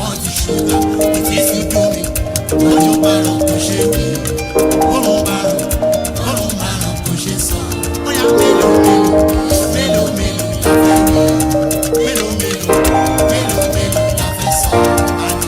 want the sugar. It is you do me. Ojo baro kò ṣe wí. Orun baro kò ṣe sọ. Bóyá mélòó la fẹ́ wí. Mélòó la fẹ́ sọ. Àní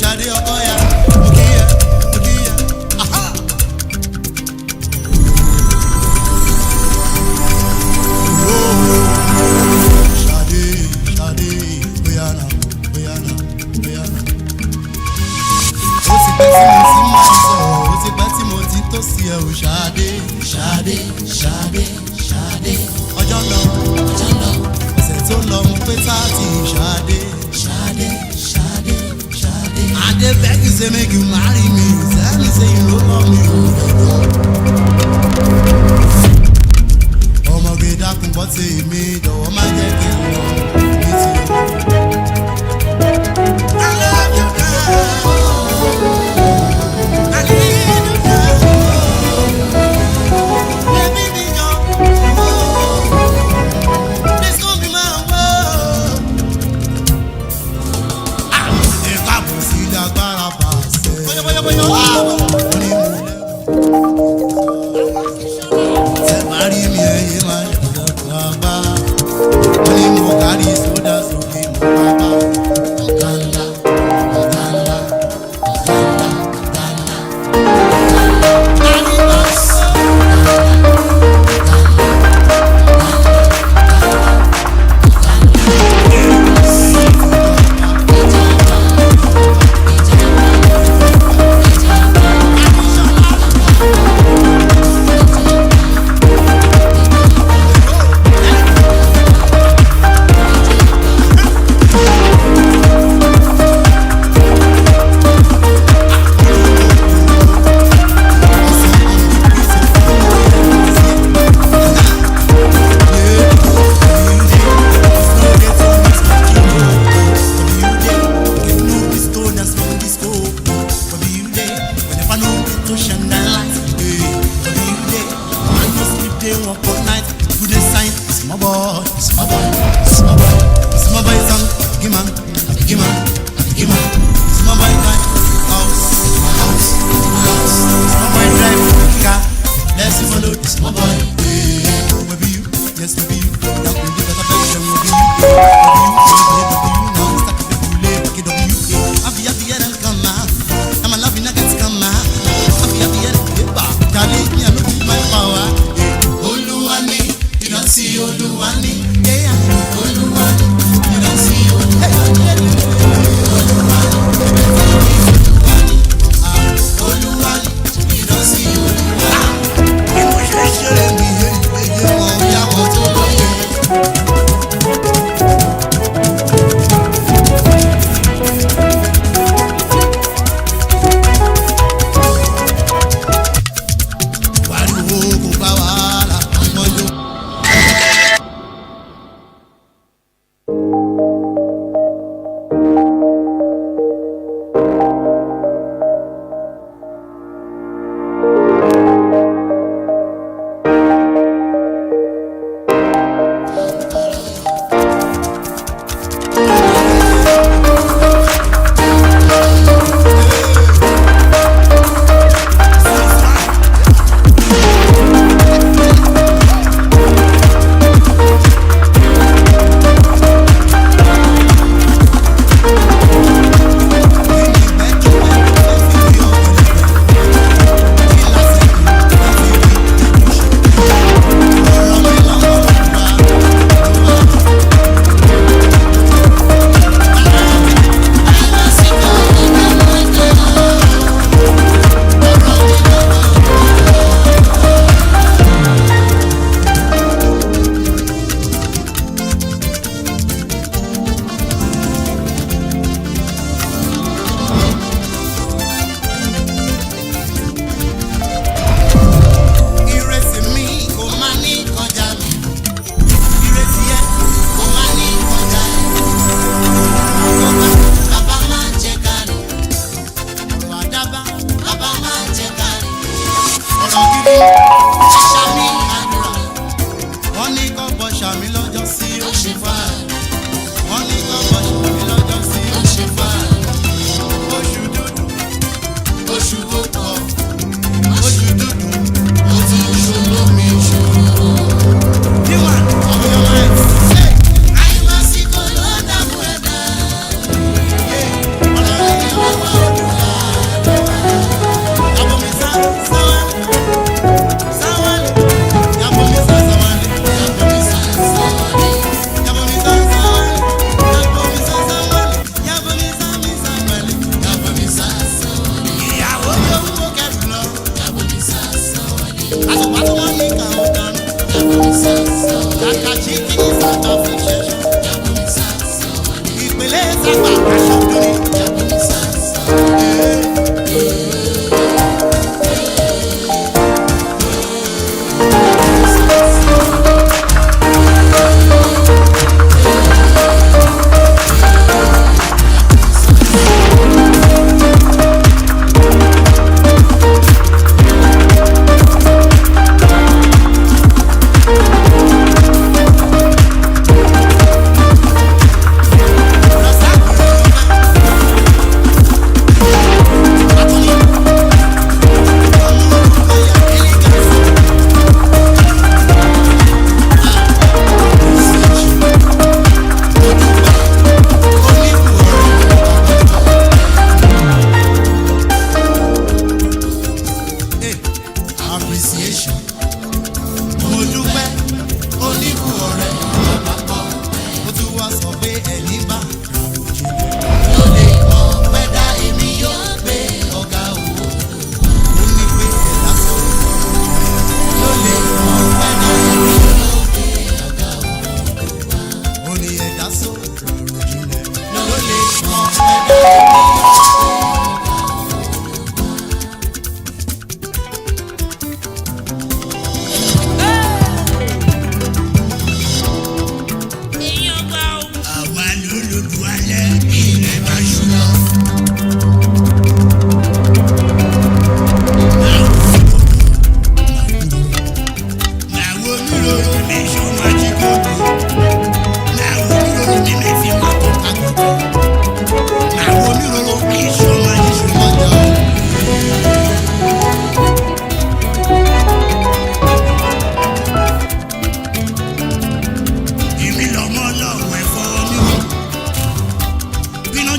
Ṣadé ọkọ ya, òkìyẹ. Aha. Ṣadé, bóyá náà. Ó ti pẹ́ tí mo ti máa sọ̀rọ̀, ó ti pẹ́ tí mo ti tó sí ẹ ò Ṣadé. Ọjọ́ lọ, ọ̀sẹ̀ tó lọ mo pé 30 Ṣadé. I dey beg you say make you marry me, tell me say you no love me. Ọmọge dákun bọ́ sí mi, jọ̀wọ́ má jẹ́ kí n lọ ní ti o. I love you girl, I need you girl, baby be your please come be my world. Ẹ̀ka kò sí lágbára pàṣẹ. Bóyá. Orí mo lẹ́wọ̀n. Tẹ máa rí mi ẹyẹ máa ṣe lọ́dún àgbà. Wọ́n ní mo kárí sódà sókè mọ́.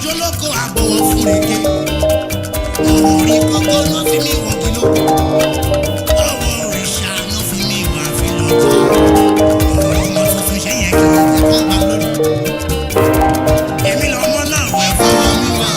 jólókò àbọ̀wọ̀ fún rèké. Ọ̀rọ̀ orí kókó ló fi mí wọ̀gí lóko. Ọwọ́ òrìṣà ló fi mí wà fi lọ́jọ́. Ọ̀rọ̀ ọmọ tuntun ṣe yẹ kí wọ́n kọ́ gbà lórí. Èmi lọ́mọ náà wẹ̀ fọwọ́ mi wá.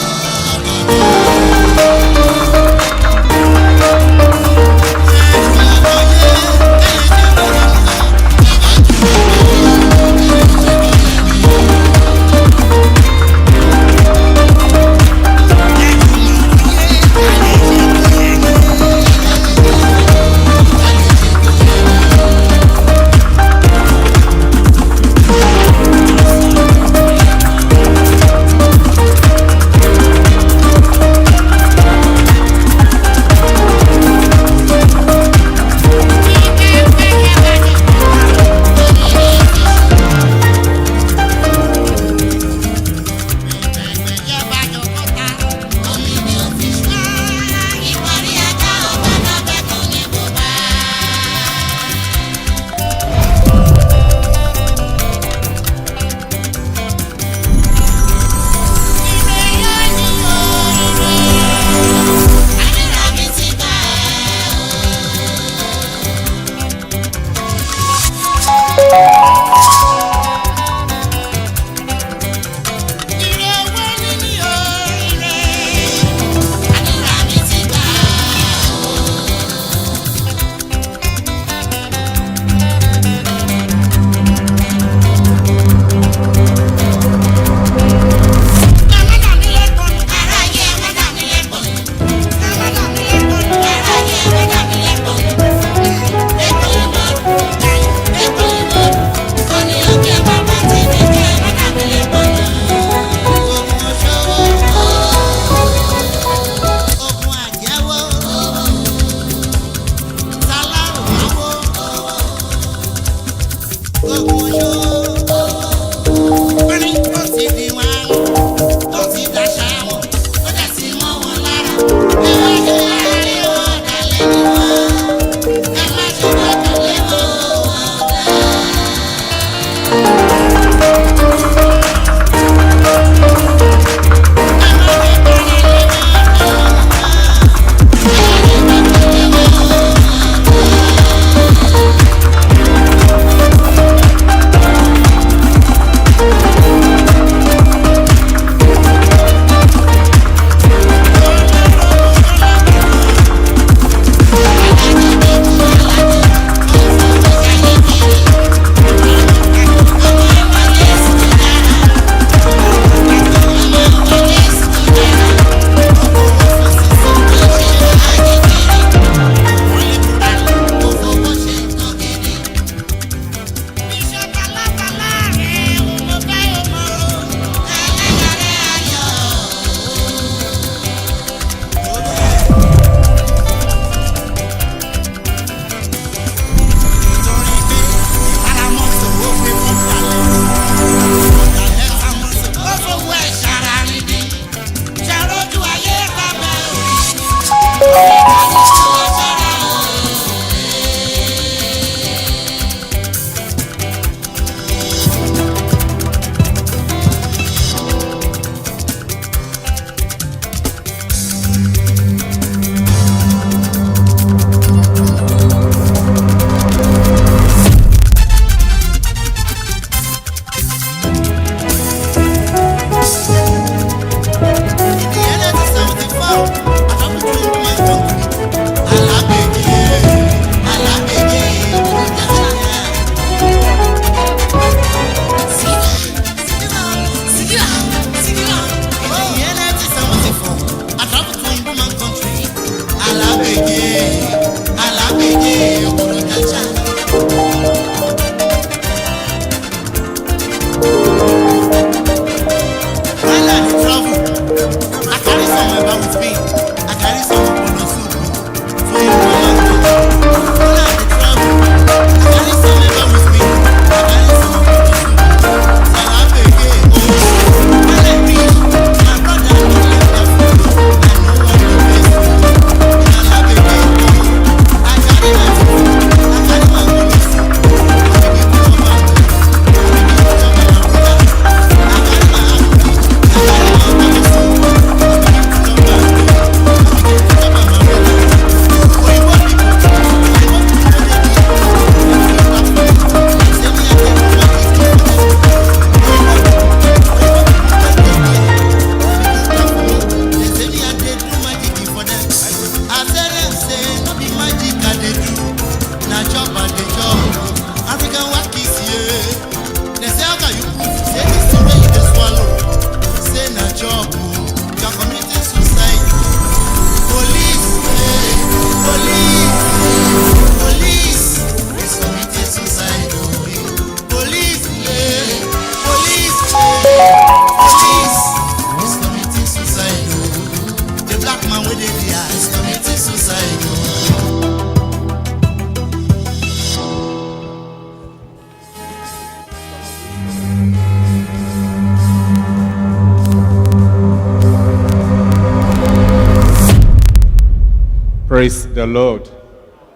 Praise the Lord.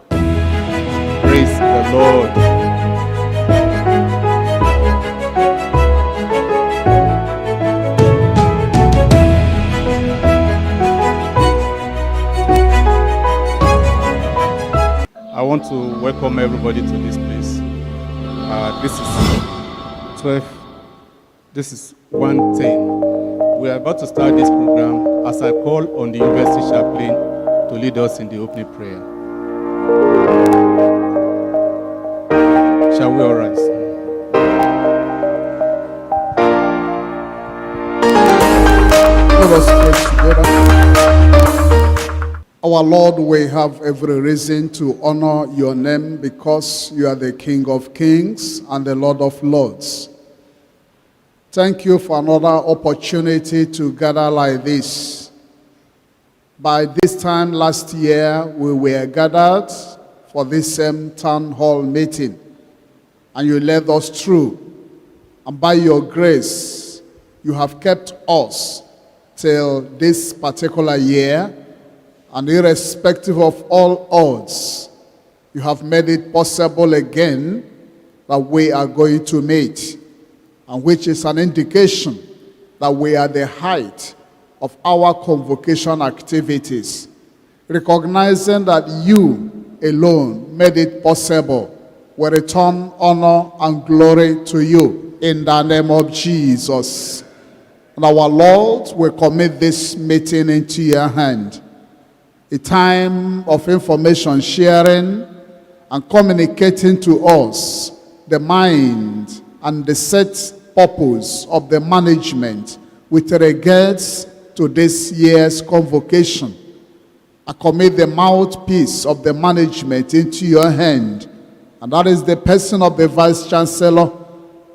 Praise the Lord. I want to welcome everybody to this place. This is 12. This is 1:10. We are about to start this program as I call on the University Chaplain to lead us in the opening prayer. Shall we all rise? Let us pray together. Our Lord, we have every reason to honor your name because you are the King of Kings and the Lord of Lords. Thank you for another opportunity to gather like this. By this time last year, we were gathered for this same town hall meeting, and you led us through. And by your grace, you have kept us till this particular year, and irrespective of all odds, you have made it possible again that we are going to meet, and which is an indication that we are at the height of our convocation activities, recognizing that you alone made it possible. We return honor and glory to you in the name of Jesus. And our Lord, we commit this meeting into your hand. A time of information sharing and communicating to us the mind and the set purpose of the management with regards to this year's convocation. I commit the mouthpiece of the management into your hand, and that is the person of the Vice Chancellor.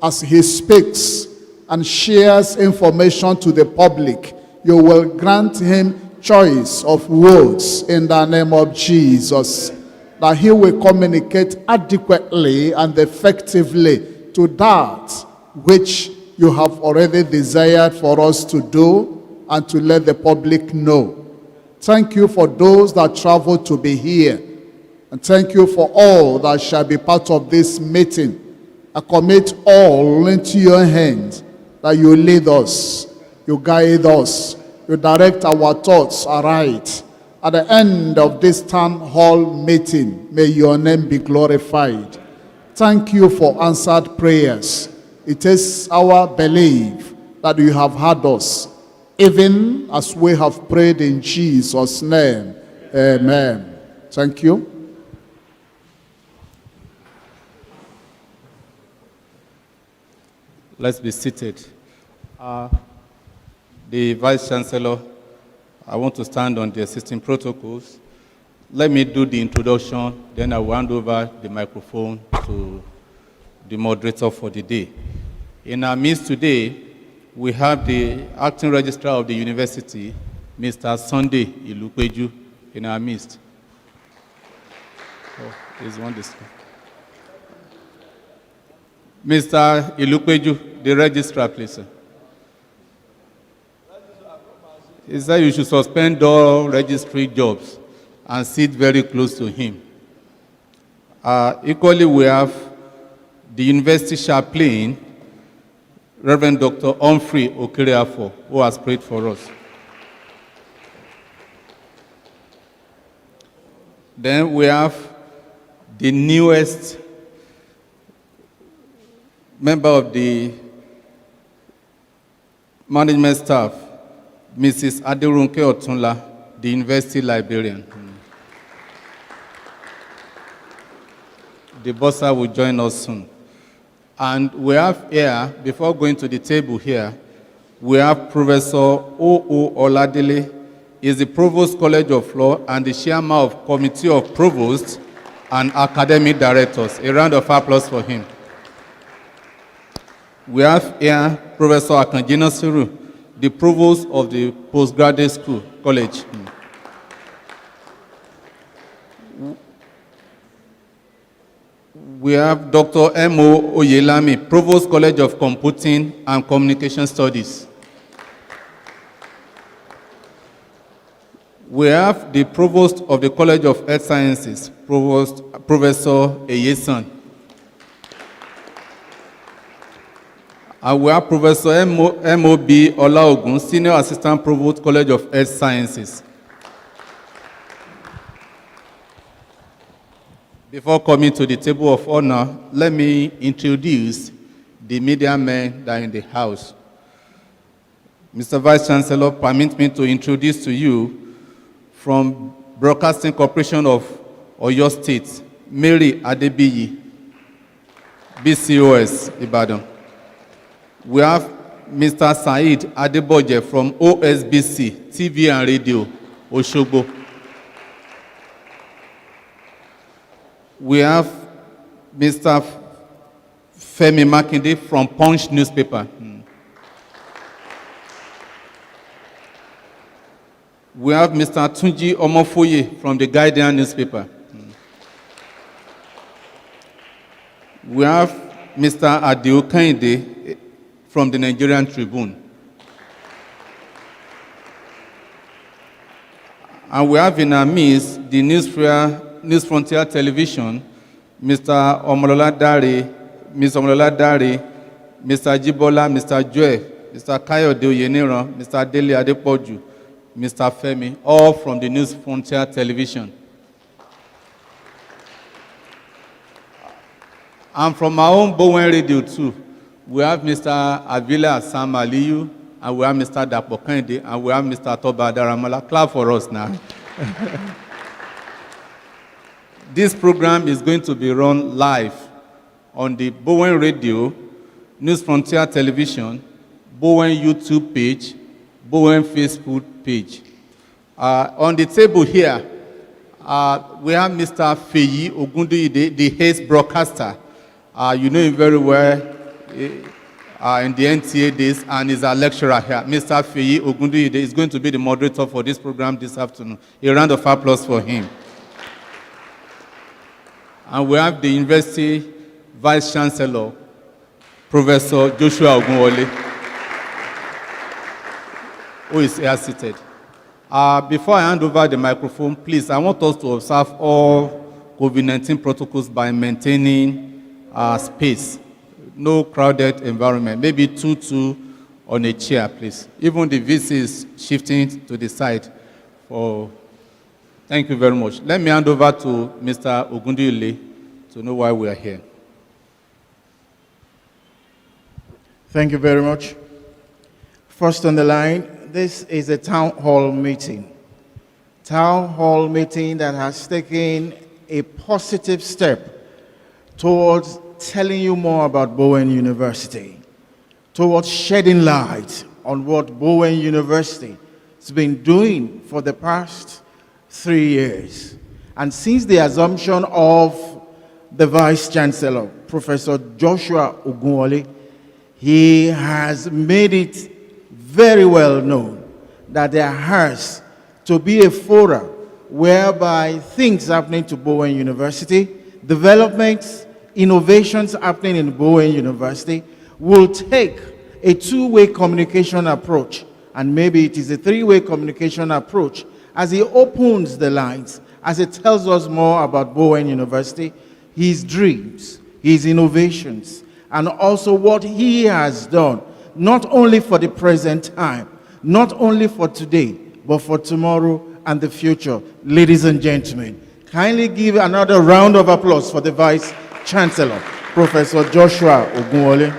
As he speaks and shares information to the public, you will grant him choice of words in the name of Jesus, that he will communicate adequately and effectively to that which you have already desired for us to do and to let the public know. Thank you for those that traveled to be here, and thank you for all that shall be part of this meeting. I commit all into your hands, that you lead us, you guide us, you direct our thoughts aright. At the end of this town hall meeting, may your name be glorified. Thank you for answered prayers. It is our belief that you have heard us, even as we have prayed in Jesus' name. Amen. Thank you. Let's be seated. The Vice Chancellor, I want to stand on the existing protocols. Let me do the introduction, then I will hand over the microphone to the moderator for the day. In our midst today, we have the Acting Registrar of the University, Mr. Sunday Ilupeju, in our midst. Oh, there's one this time. Mr. Ilupeju, the registrar, please, sir. He said you should suspend all registry jobs and sit very close to him. Equally, we have the University Chaplain, Reverend Dr. Humphrey Okiriafo, who has prayed for us. Then we have the newest member of the management staff, Mrs. Aderunke Otunla, the university librarian. The bossa will join us soon. And we have here, before going to the table here, we have Professor O.O. Oladele. He is the Provost College of Law and the Chairman of Committee of Provosts and Academic Directors. A round of applause for him. We have here Professor Akanjina Suru, the Provost of the Postgraduate School College. We have Dr. M.O. Oyelami, Provost College of Computing and Communication Studies. We have the Provost of the College of Health Sciences, Professor Eyesan. And we have Professor M.O.B. Olaogun, Senior Assistant Provost, College of Health Sciences. Before coming to the table of honor, let me introduce the media men that are in the house. Mr. Vice Chancellor, permit me to introduce to you from Broadcasting Corporation of Oyo State, Mary Adebiyi, BCOS, Ibadan. We have Mr. Said Adeboje from OSBC, TV and Radio, Oshogbo. We have Mr. Femi Makinde from Punch newspaper. We have Mr. Tunji Omofoye from the Guardian newspaper. We have Mr. Adio Kehinde from the Nigerian Tribune. And we have in our midst the News Frontier Television, Mr. Omolola Dare, Ms. Omolola Dare, Mr. Jibola, Mr. Joe, Mr. Kayode Oyeniran, Mr. Dele Adepoju, Mr. Femi, all from the News Frontier Television. And from our own Bowen Radio too, we have Mr. Avila Sam Aliyu, and we have Mr. Dapo Kehinde, and we have Mr. Toba Daramola. Clap for us now. This program is going to be run live on the Bowen Radio, News Frontier Television, Bowen YouTube page, Bowen Facebook page. On the table here, we have Mr. Feyi Ogunduide, the Hays broadcaster. You know him very well in the NTA days, and is a lecturer here. Mr. Feyi Ogunduide is going to be the moderator for this program this afternoon. A round of applause for him. And we have the University Vice Chancellor, Professor Joshua Ogunwole, who is here seated. Before I hand over the microphone, please, I want us to observe all COVID-19 protocols by maintaining space, no crowded environment, maybe two on a chair, please. Even the VC is shifting to the side. Thank you very much. Let me hand over to Mr. Ogunduile to know why we are here. Thank you very much. First on the line, this is a town hall meeting. Town hall meeting that has taken a positive step towards telling you more about Bowen University, towards shedding light on what Bowen University has been doing for the past 3 years. And since the assumption of the Vice Chancellor, Professor Joshua Ogunwole, he has made it very well known that there has to be a forum whereby things happening to Bowen University, developments, innovations happening in Bowen University will take a two-way communication approach, and maybe it is a three-way communication approach, as he opens the lines, as he tells us more about Bowen University, his dreams, his innovations, and also what he has done, not only for the present time, not only for today, but for tomorrow and the future. Ladies and gentlemen, kindly give another round of applause for the Vice Chancellor, Professor Joshua Ogunwole.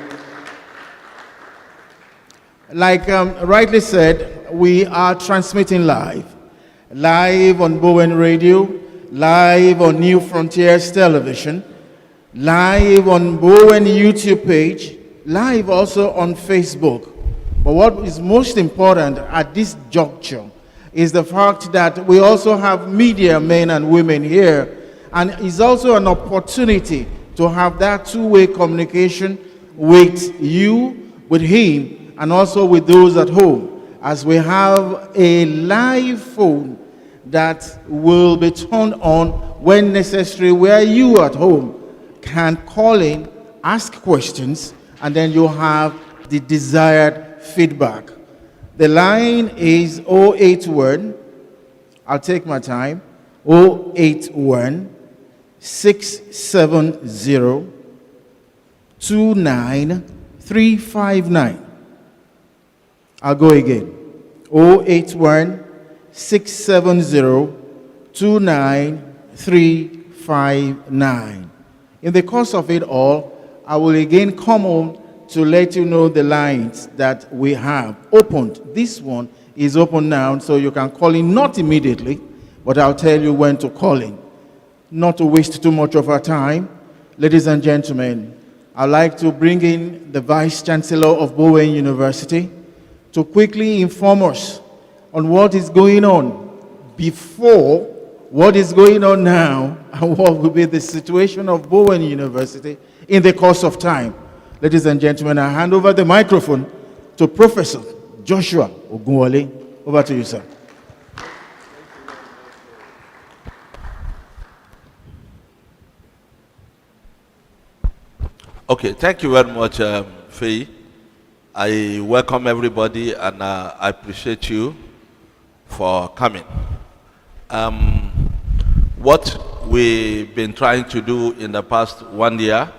Like rightly said, we are transmitting live on Bowen Radio, live on New Frontiers Television, live on Bowen YouTube page, live also on Facebook. But what is most important at this juncture is the fact that we also have media men and women here, and it's also an opportunity to have that two-way communication with you, with him, and also with those at home, as we have a live phone that will be turned on when necessary, where you at home can call in, ask questions, and then you have the desired feedback. The line is 081 I'll take my time. 081 670 29359. I'll go again. 081 670 29359. In the course of it all, I will again come on to let you know the lines that we have opened. This one is open now, so you can call in, not immediately, but I'll tell you when to call in. Not to waste too much of our time, ladies and gentlemen, I'd like to bring in the Vice Chancellor of Bowen University to quickly inform us on what is going on before, what is going on now, and what will be the situation of Bowen University in the course of time. Ladies and gentlemen, I hand over the microphone to Professor Joshua Ogunwole. Over to you, sir. Okay, thank you very much, Faye. I welcome everybody and I appreciate you for coming. What we've been trying to do in the past 1 year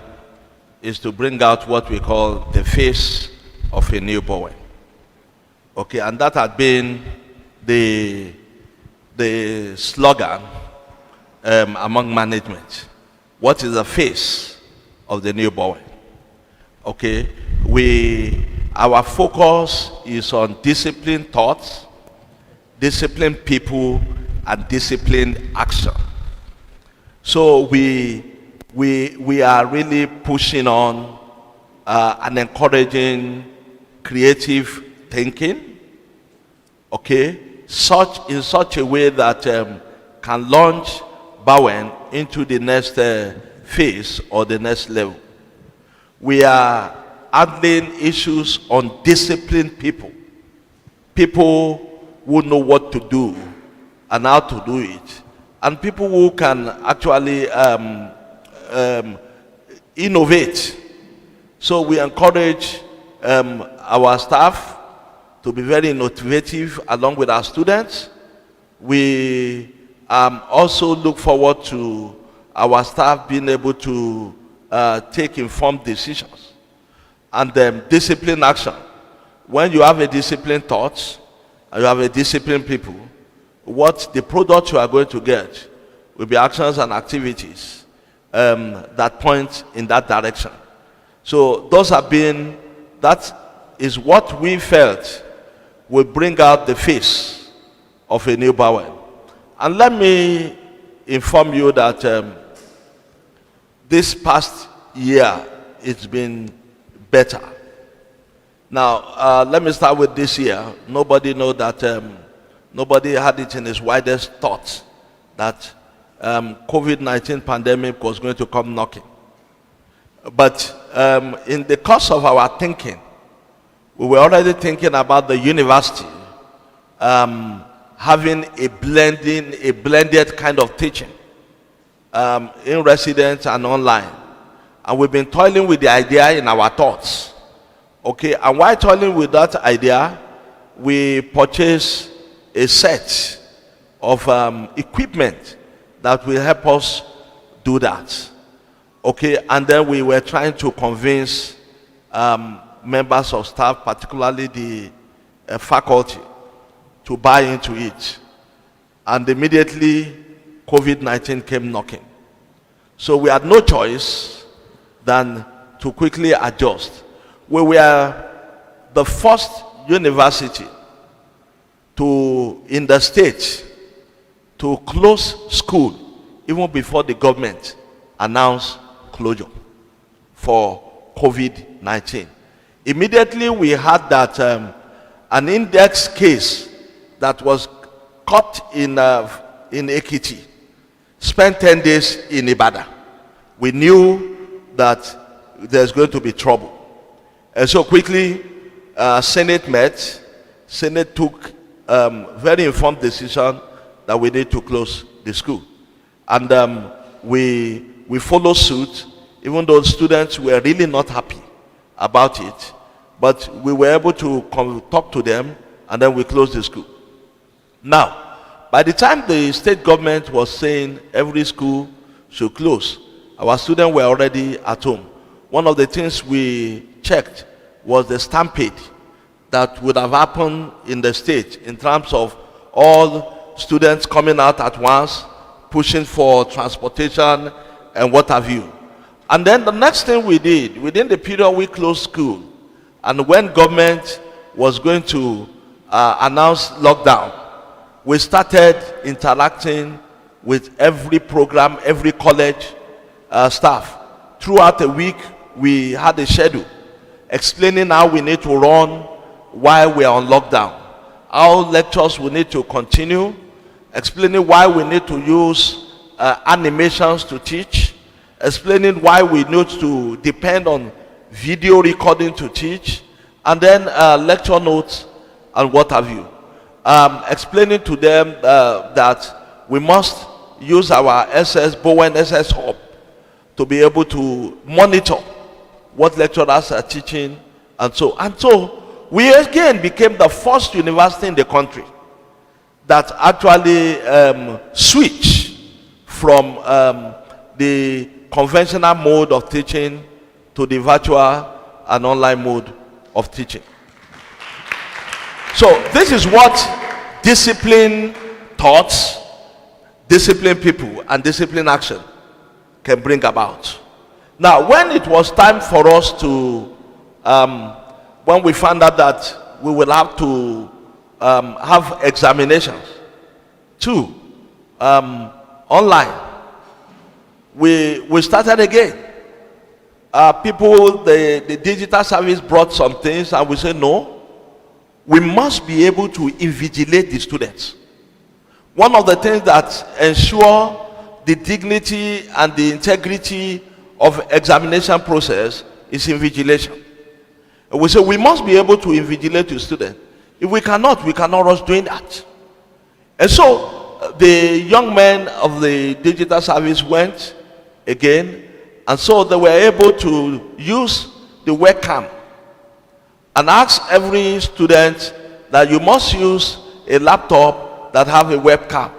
is to bring out what we call the face of a new Bowen. Okay, and that had been the slogan among management. What is the face of the new Bowen? Okay, our focus is on disciplined thoughts, disciplined people, and disciplined action. So we are really pushing on and encouraging creative thinking, okay, in such a way that can launch Bowen into the next phase or the next level. We are handling issues on disciplined people who know what to do and how to do it, and people who can actually innovate. So we encourage our staff to be very innovative along with our students. We also look forward to our staff being able to take informed decisions and disciplined action. When you have a disciplined thought and you have a disciplined people, what the product you are going to get will be actions and activities that point in that direction. So that is what we felt will bring out the face of a new Bowen. And let me inform you that this past year it's been better. Now, let me start with this year. Nobody know that, nobody had it in his widest thoughts that COVID-19 pandemic was going to come knocking. But in the course of our thinking, we were already thinking about the university having a blended kind of teaching in residence and online. And we've been toiling with the idea in our thoughts. Okay, and while toiling with that idea, we purchased a set of equipment that will help us do that. Okay, and then we were trying to convince members of staff, particularly the faculty, to buy into it. And immediately, COVID-19 came knocking. So we had no choice than to quickly adjust. We were the first university in the state to close school even before the government announced closure for COVID-19. Immediately we had that an index case that was caught in Ekiti spent 10 days in Ibadan. We knew that there's going to be trouble. And so quickly, Senate met. Senate took very informed decision that we need to close the school. And we followed suit, even though students were really not happy about it. But we were able to talk to them, and then we closed the school. Now, by the time the state government was saying every school should close, our students were already at home. One of the things we checked was the stampede that would have happened in the state in terms of all students coming out at once, pushing for transportation and what have you. And then the next thing we did, within the period we closed school, and when government was going to announce lockdown, we started interacting with every program, every college staff. Throughout the week, we had a schedule explaining how we need to run while we are on lockdown, how lectures we need to continue, explaining why we need to use animations to teach, explaining why we need to depend on video recording to teach, and then lecture notes and what have you. Explaining to them that we must use our Bowen SS Hub to be able to monitor what lecturers are teaching and so. And so we again became the first university in the country that actually switched from the conventional mode of teaching to the virtual and online mode of teaching. So this is what discipline thoughts, discipline people, and discipline action can bring about. Now, when it was time for us to, when we found out that we will have to have examinations too, online, we started again. The digital service brought some things, and we said, no, we must be able to invigilate the students. One of the things that ensure the dignity and the integrity of examination process is invigilation. And we say we must be able to invigilate the student. If we cannot rush doing that. And so the young men of the digital service went again, and so they were able to use the webcam and ask every student that you must use a laptop that have a webcam.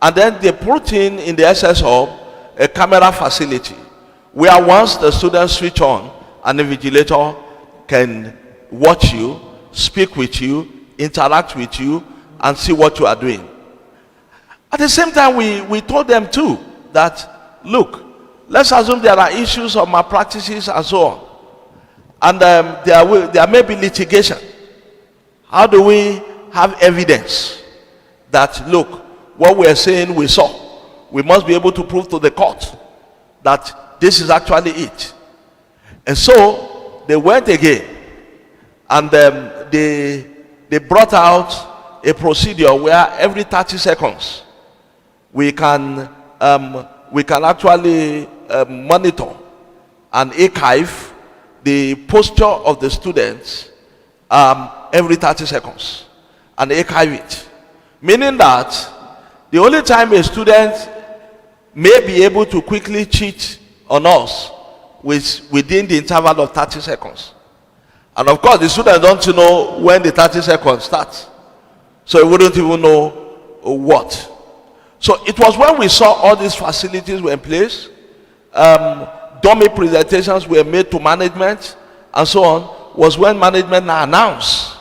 And then they put in the SS Hub a camera facility where once the students switch on, an invigilator can watch you, speak with you, interact with you, and see what you are doing. At the same time, we told them too that, look, let's assume there are issues of malpractices and so on. And there may be litigation. How do we have evidence that, look, what we are saying we saw? We must be able to prove to the court that this is actually it. And so they went again, and they brought out a procedure where every 30 seconds we can actually monitor and archive the posture of the students every 30 seconds and archive it. Meaning that the only time a student may be able to quickly cheat on us within the interval of 30 seconds. And of course, the student don't know when the 30 seconds starts. So he wouldn't even know what. So it was when we saw all these facilities were in place, dummy presentations were made to management and so on, was when management announced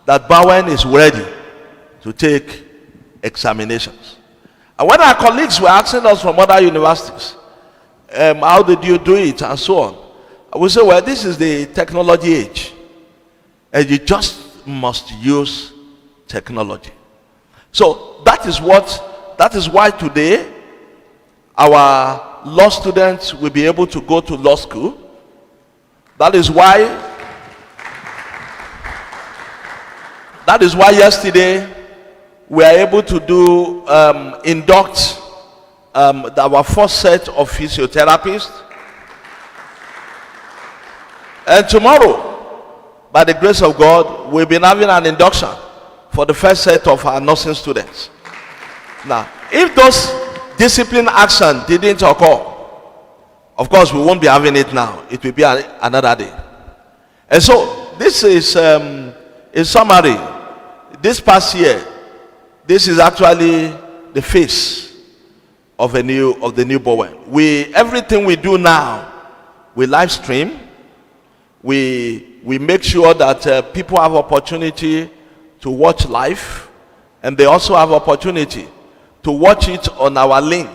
that Bowen is ready to take examinations. And when our colleagues were asking us from other universities, how did you do it and so on, I would say, well, this is the technology age, and you just must use technology. So that is why today our law students will be able to go to law school. That is why yesterday we are able to do induct our first set of physiotherapists. And tomorrow, by the grace of God, we'll be having an induction for the first set of our nursing students. Now, if those discipline action didn't occur, of course we won't be having it now. It will be another day. And so this is in summary. This past year, this is actually the face of the new Bowen. Everything we do now, we live stream. We make sure that people have opportunity to watch live, and they also have opportunity to watch it on our link,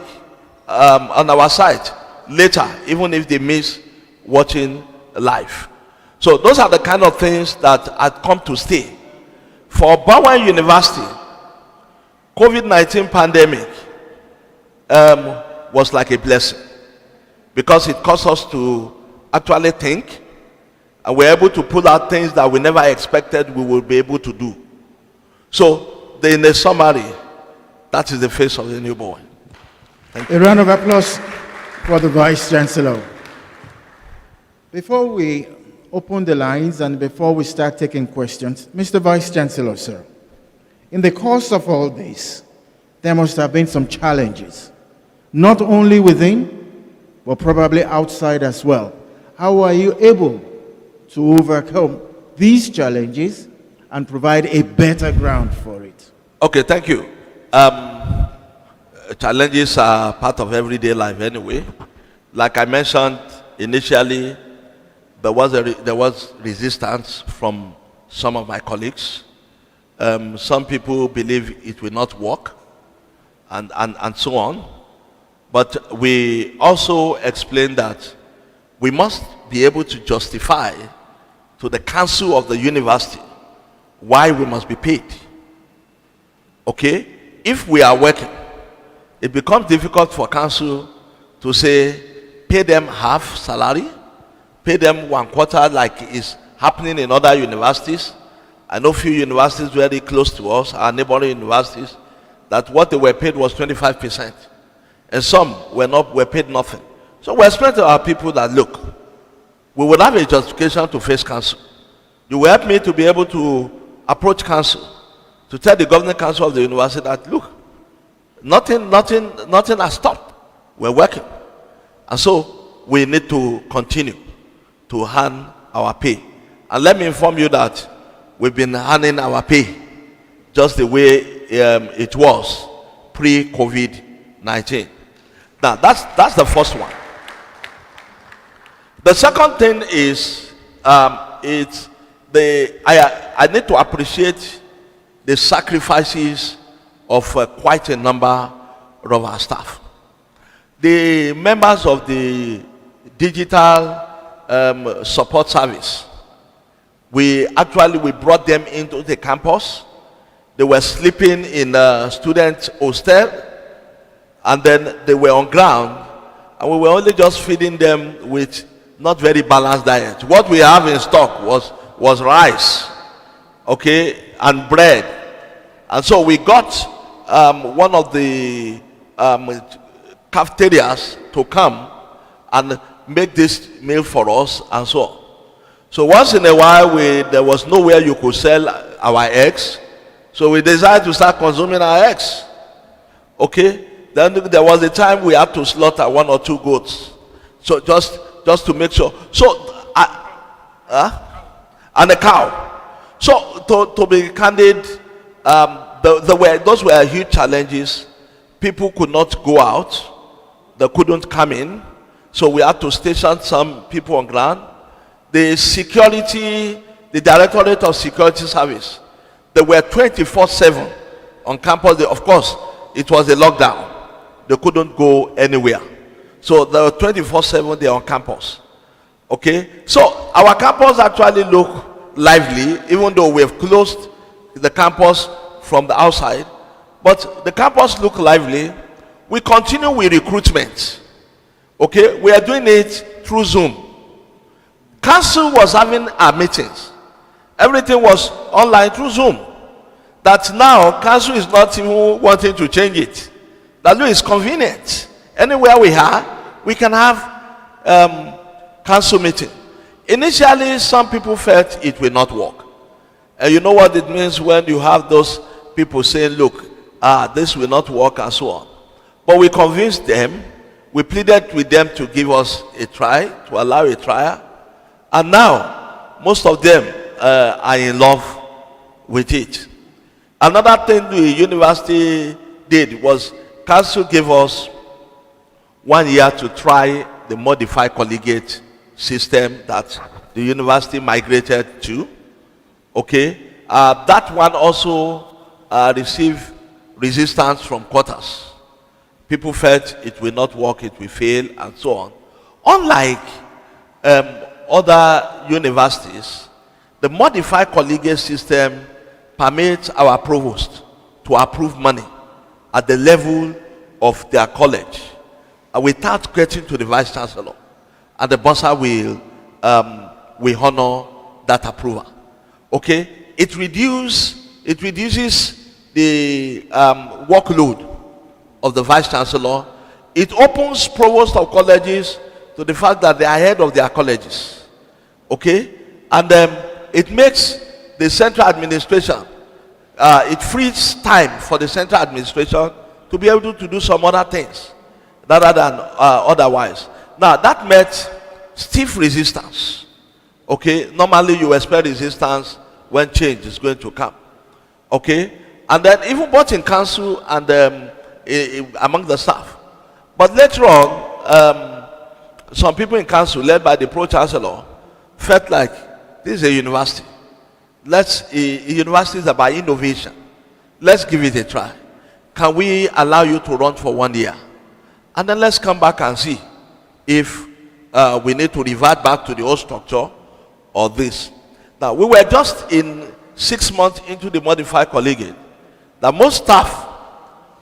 on our site later, even if they miss watching live. So those are the kind of things that had come to stay. For Bowen University, COVID-19 pandemic was like a blessing, because it caused us to actually think, and we're able to pull out things that we never expected we would be able to do. So, in a summary, that is the face of the new Bowen. A round of applause for the Vice Chancellor. Before we open the lines and before we start taking questions, Mr. Vice Chancellor, sir, in the course of all this, there must have been some challenges, not only within, but probably outside as well. How are you able to overcome these challenges and provide a better ground for it? Okay, thank you. Challenges are part of everyday life anyway. Like I mentioned initially, there was resistance from some of my colleagues. Some people believe it will not work, and so on. But we also explained that we must be able to justify to the council of the university why we must be paid. Okay? If we are working, it becomes difficult for council to say, pay them half salary, pay them 1/4 like is happening in other universities. I know few universities very close to us, our neighboring universities, that what they were paid was 25%. And some were paid nothing. So we explained to our people that, look, we will have a justification to face council. You will help me to be able to approach council, to tell the governing council of the university that, look, nothing has stopped. We're working. And so we need to continue to hand our pay. And let me inform you that we've been handing our pay just the way it was pre-COVID-19. Now, that's the first one. The second thing is, I need to appreciate the sacrifices of quite a number of our staff. The members of the digital support service, we brought them into the campus. They were sleeping in a student hostel, and then they were on ground, and we were only just feeding them with not very balanced diet. What we have in stock was rice, okay, and bread. And so we got one of the cafeterias to come and make this meal for us and so on. So once in a while, there was nowhere you could sell our eggs, so we decided to start consuming our eggs. Okay? Then there was a time we had to slaughter 1 or 2 goats. So just to make sure. So, and a cow. So to be candid, those were huge challenges. People could not go out. They couldn't come in. So we had to station some people on ground. The Directorate of Security Service, they were 24/7 on campus. Of course, it was a lockdown. They couldn't go anywhere. So they were 24/7 there on campus. Okay? So our campus actually look lively, even though we have closed the campus from the outside. But the campus look lively. We continue with recruitment. Okay? We are doing it through Zoom. Council was having our meetings. Everything was online through Zoom. That now, council is not even wanting to change it. That is convenient. Anywhere we are, we can have council meeting. Initially, some people felt it will not work. And you know what it means when you have those people saying, look, this will not work and so on. But we convinced them, we pleaded with them to give us a try, to allow a trial. And now, most of them are in love with it. Another thing the university did was council gave us 1 year to try the modified collegiate system that the university migrated to. Okay, that one also received resistance from quarters. People felt it will not work, it will fail, and so on. Unlike other universities, the modified collegiate system permits our provost to approve money at the level of their college without getting to the vice chancellor, and the bursar will honor that approval. Okay, it reduces the workload of the vice chancellor. It opens provost of colleges to the fact that they are ahead of their colleges. Okay, and it makes the central administration, it frees time for the central administration to be able to do some other things rather than otherwise. Now, that met stiff resistance. Okay, normally you expect resistance when change is going to come. Okay, and then even both in council and among the staff. But later on, some people in council, led by the pro-chancellor, felt like this is a university. University is about innovation. Let's give it a try. Can we allow you to run for 1 year? And then let's come back and see if we need to revert back to the old structure or this. Now, we were just in 6 months into the modified collegiate. That most staff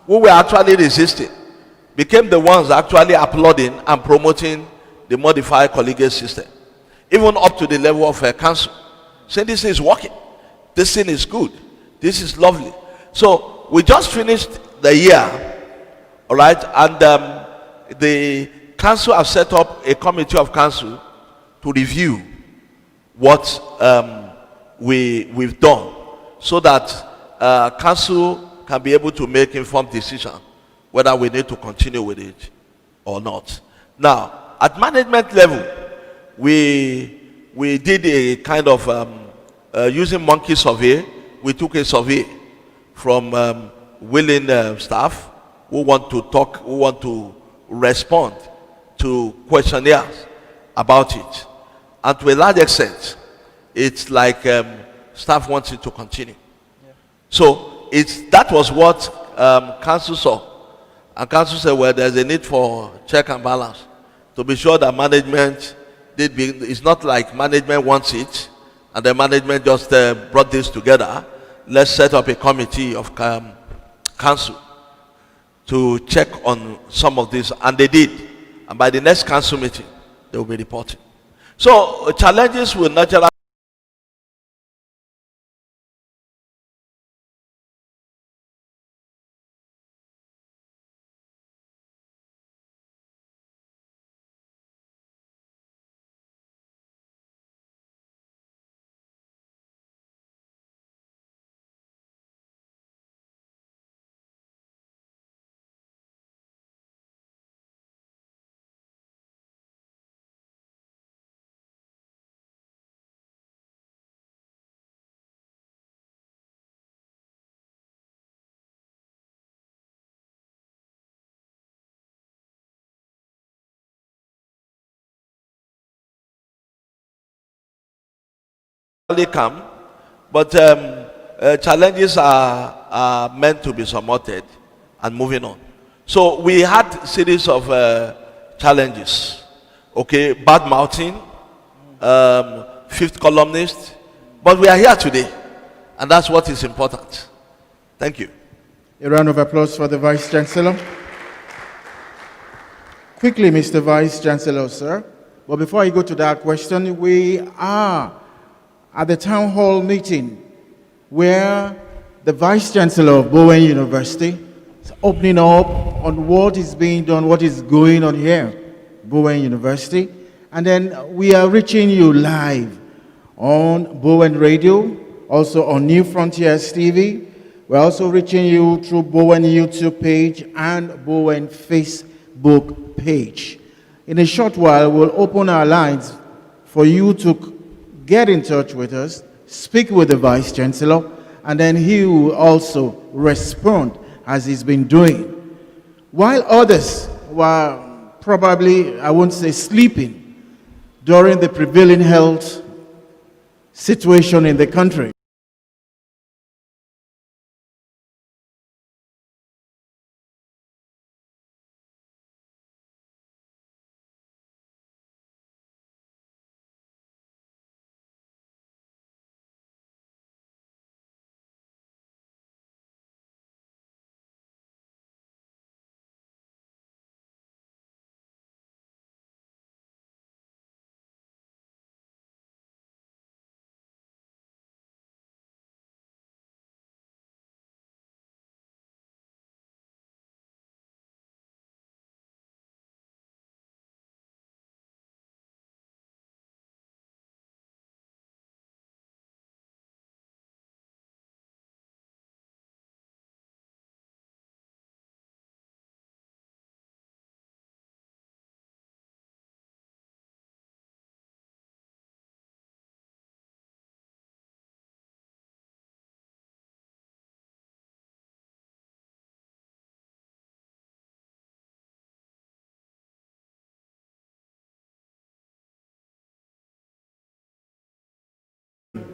who were actually resisting became the ones actually applauding and promoting the modified collegiate system, even up to the level of council, saying this is working, this thing is good, this is lovely. So we just finished the year, all right, and the council have set up a committee of council to review what we've done, so that council can be able to make informed decision whether we need to continue with it or not. Now, at management level, we did a kind of using monkey survey. We took a survey from willing staff who want to talk, who want to respond to questionnaires about it. And to a large extent, it's like staff wants it to continue. Yeah. So that was what council saw. And council said, well, there's a need for check and balance to be sure that management it's not like management wants it and the management just brought this together. Let's set up a committee of council to check on some of this, and they did. And by the next council meeting, they will be reporting. So challenges will naturally come, but challenges are meant to be surmounted and moving on. So we had series of challenges. Okay, bad mouthing, fifth columnist, but we are here today, and that's what is important. Thank you. A round of applause for the Vice Chancellor. Quickly, Mr. Vice Chancellor, sir. But before I go to that question, we are at the town hall meeting where the Vice Chancellor of Bowen University is opening up on what is being done, what is going on here, Bowen University. And then we are reaching you live on Bowen Radio, also on New Frontiers TV. We're also reaching you through Bowen YouTube page and Bowen Facebook page. In a short while, we'll open our lines for you to get in touch with us, speak with the Vice Chancellor, and then he will also respond as he's been doing. While others were probably, I won't say sleeping, during the prevailing health situation in the country.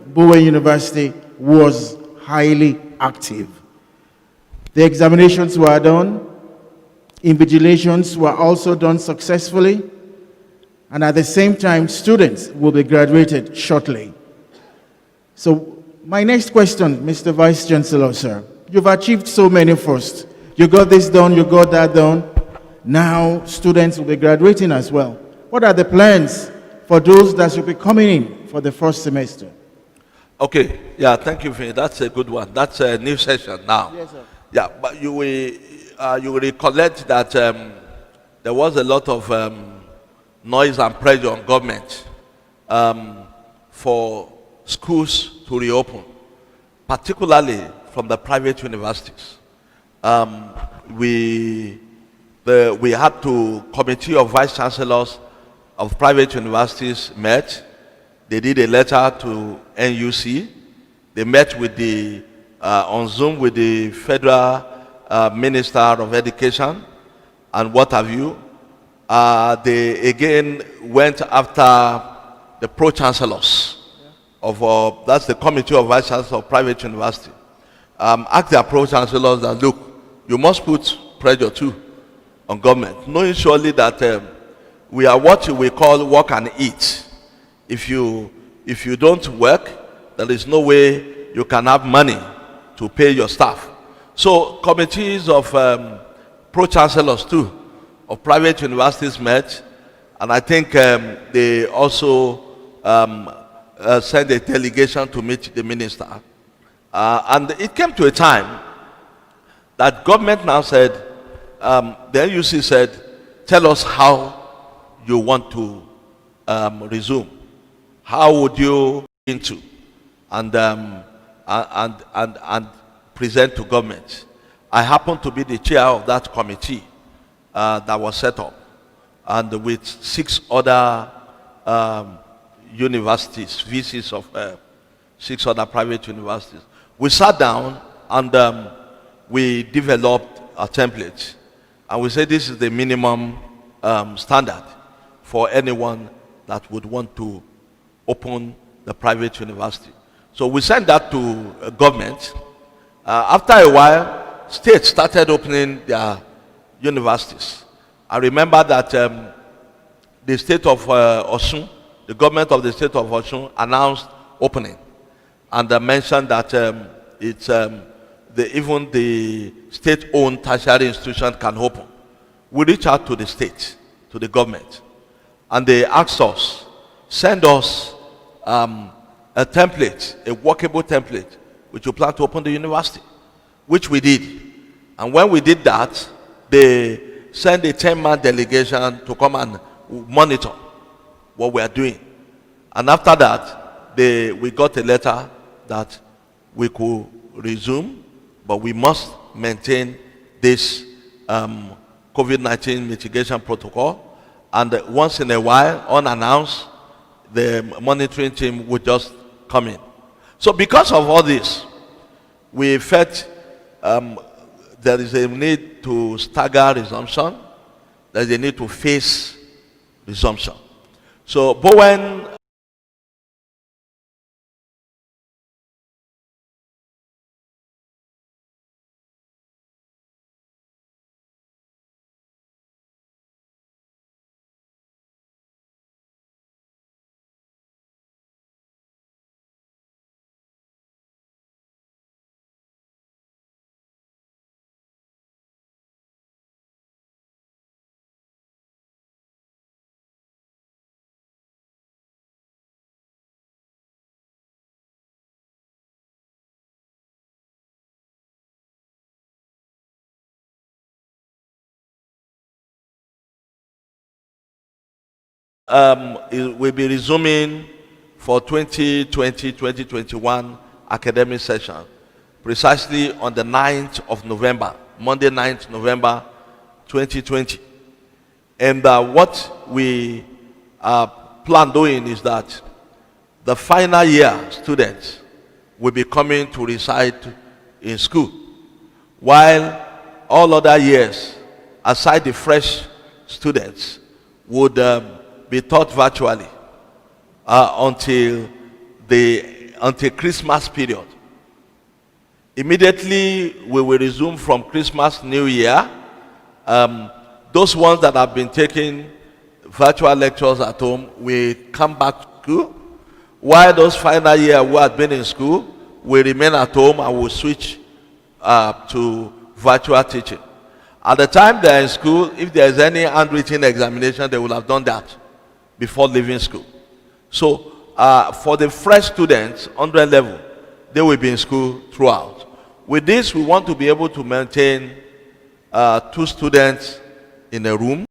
Bowen University was highly active. The examinations were done, invigilations were also done successfully, and at the same time, students will be graduated shortly. So my next question, Mr. Vice Chancellor, sir, you've achieved so many firsts. You got this done, you got that done. Now students will be graduating as well. What are the plans for those that should be coming in for the first semester? Okay, yeah, thank you, Vin. That's a good one. That's a new session now. Yes, sir. Yeah, but you will recollect that there was a lot of noise and pressure on government for schools to reopen, particularly from the private universities. We had to, committee of vice chancellors of private universities met. They did a letter to NUC. They met with the on Zoom with the federal minister of education and what have you. They again went after the pro-chancellors of that's the committee of vice chancellors of private university. Asked their pro-chancellors that, look, you must put pressure too on government, knowing surely that we are what we call work and eat. If you don't work, there is no way you can have money to pay your staff. So committees of pro-chancellors too, of private universities met, and I think they also sent a delegation to meet the minister. And it came to a time that government now said, the NUC said, tell us how you want to resume. How would you into and present to government? I happen to be the chair of that committee that was set up, and with 6 other universities, VCs of 6 other private universities. We sat down and we developed a template, and we said this is the minimum standard for anyone that would want to open the private university. So we sent that to government. After a while, states started opening their universities. I remember that the state of Osun, the government of the state of Osun announced opening, and mentioned that even the state-owned tertiary institution can open. We reached out to the state, to the government, and they asked us, send us a template, a workable template, which we plan to open the university, which we did. And when we did that, they sent a 10-man delegation to come and monitor what we are doing. And after that, we got a letter that we could resume, but we must maintain this COVID-19 mitigation protocol. And once in a while, unannounced, the monitoring team would just come in. So because of all this, we felt there is a need to stagger resumption. There is a need to face resumption. So Bowen will be resuming for 2020-2021 academic session precisely on the 9th of November, Monday 9th November 2020. And what we plan doing is that the final year students will be coming to reside in school, while all other years, aside the fresh students, would be taught virtually until Christmas period. Immediately we will resume from Christmas, New Year. Those ones that have been taking virtual lectures at home will come back to school, while those final year who had been in school will remain at home and will switch to virtual teaching. At the time they are in school, if there is any handwritten examination, they will have done that before leaving school. So for the fresh students, 100 level, they will be in school throughout. With this, we want to be able to maintain 2 students in a room.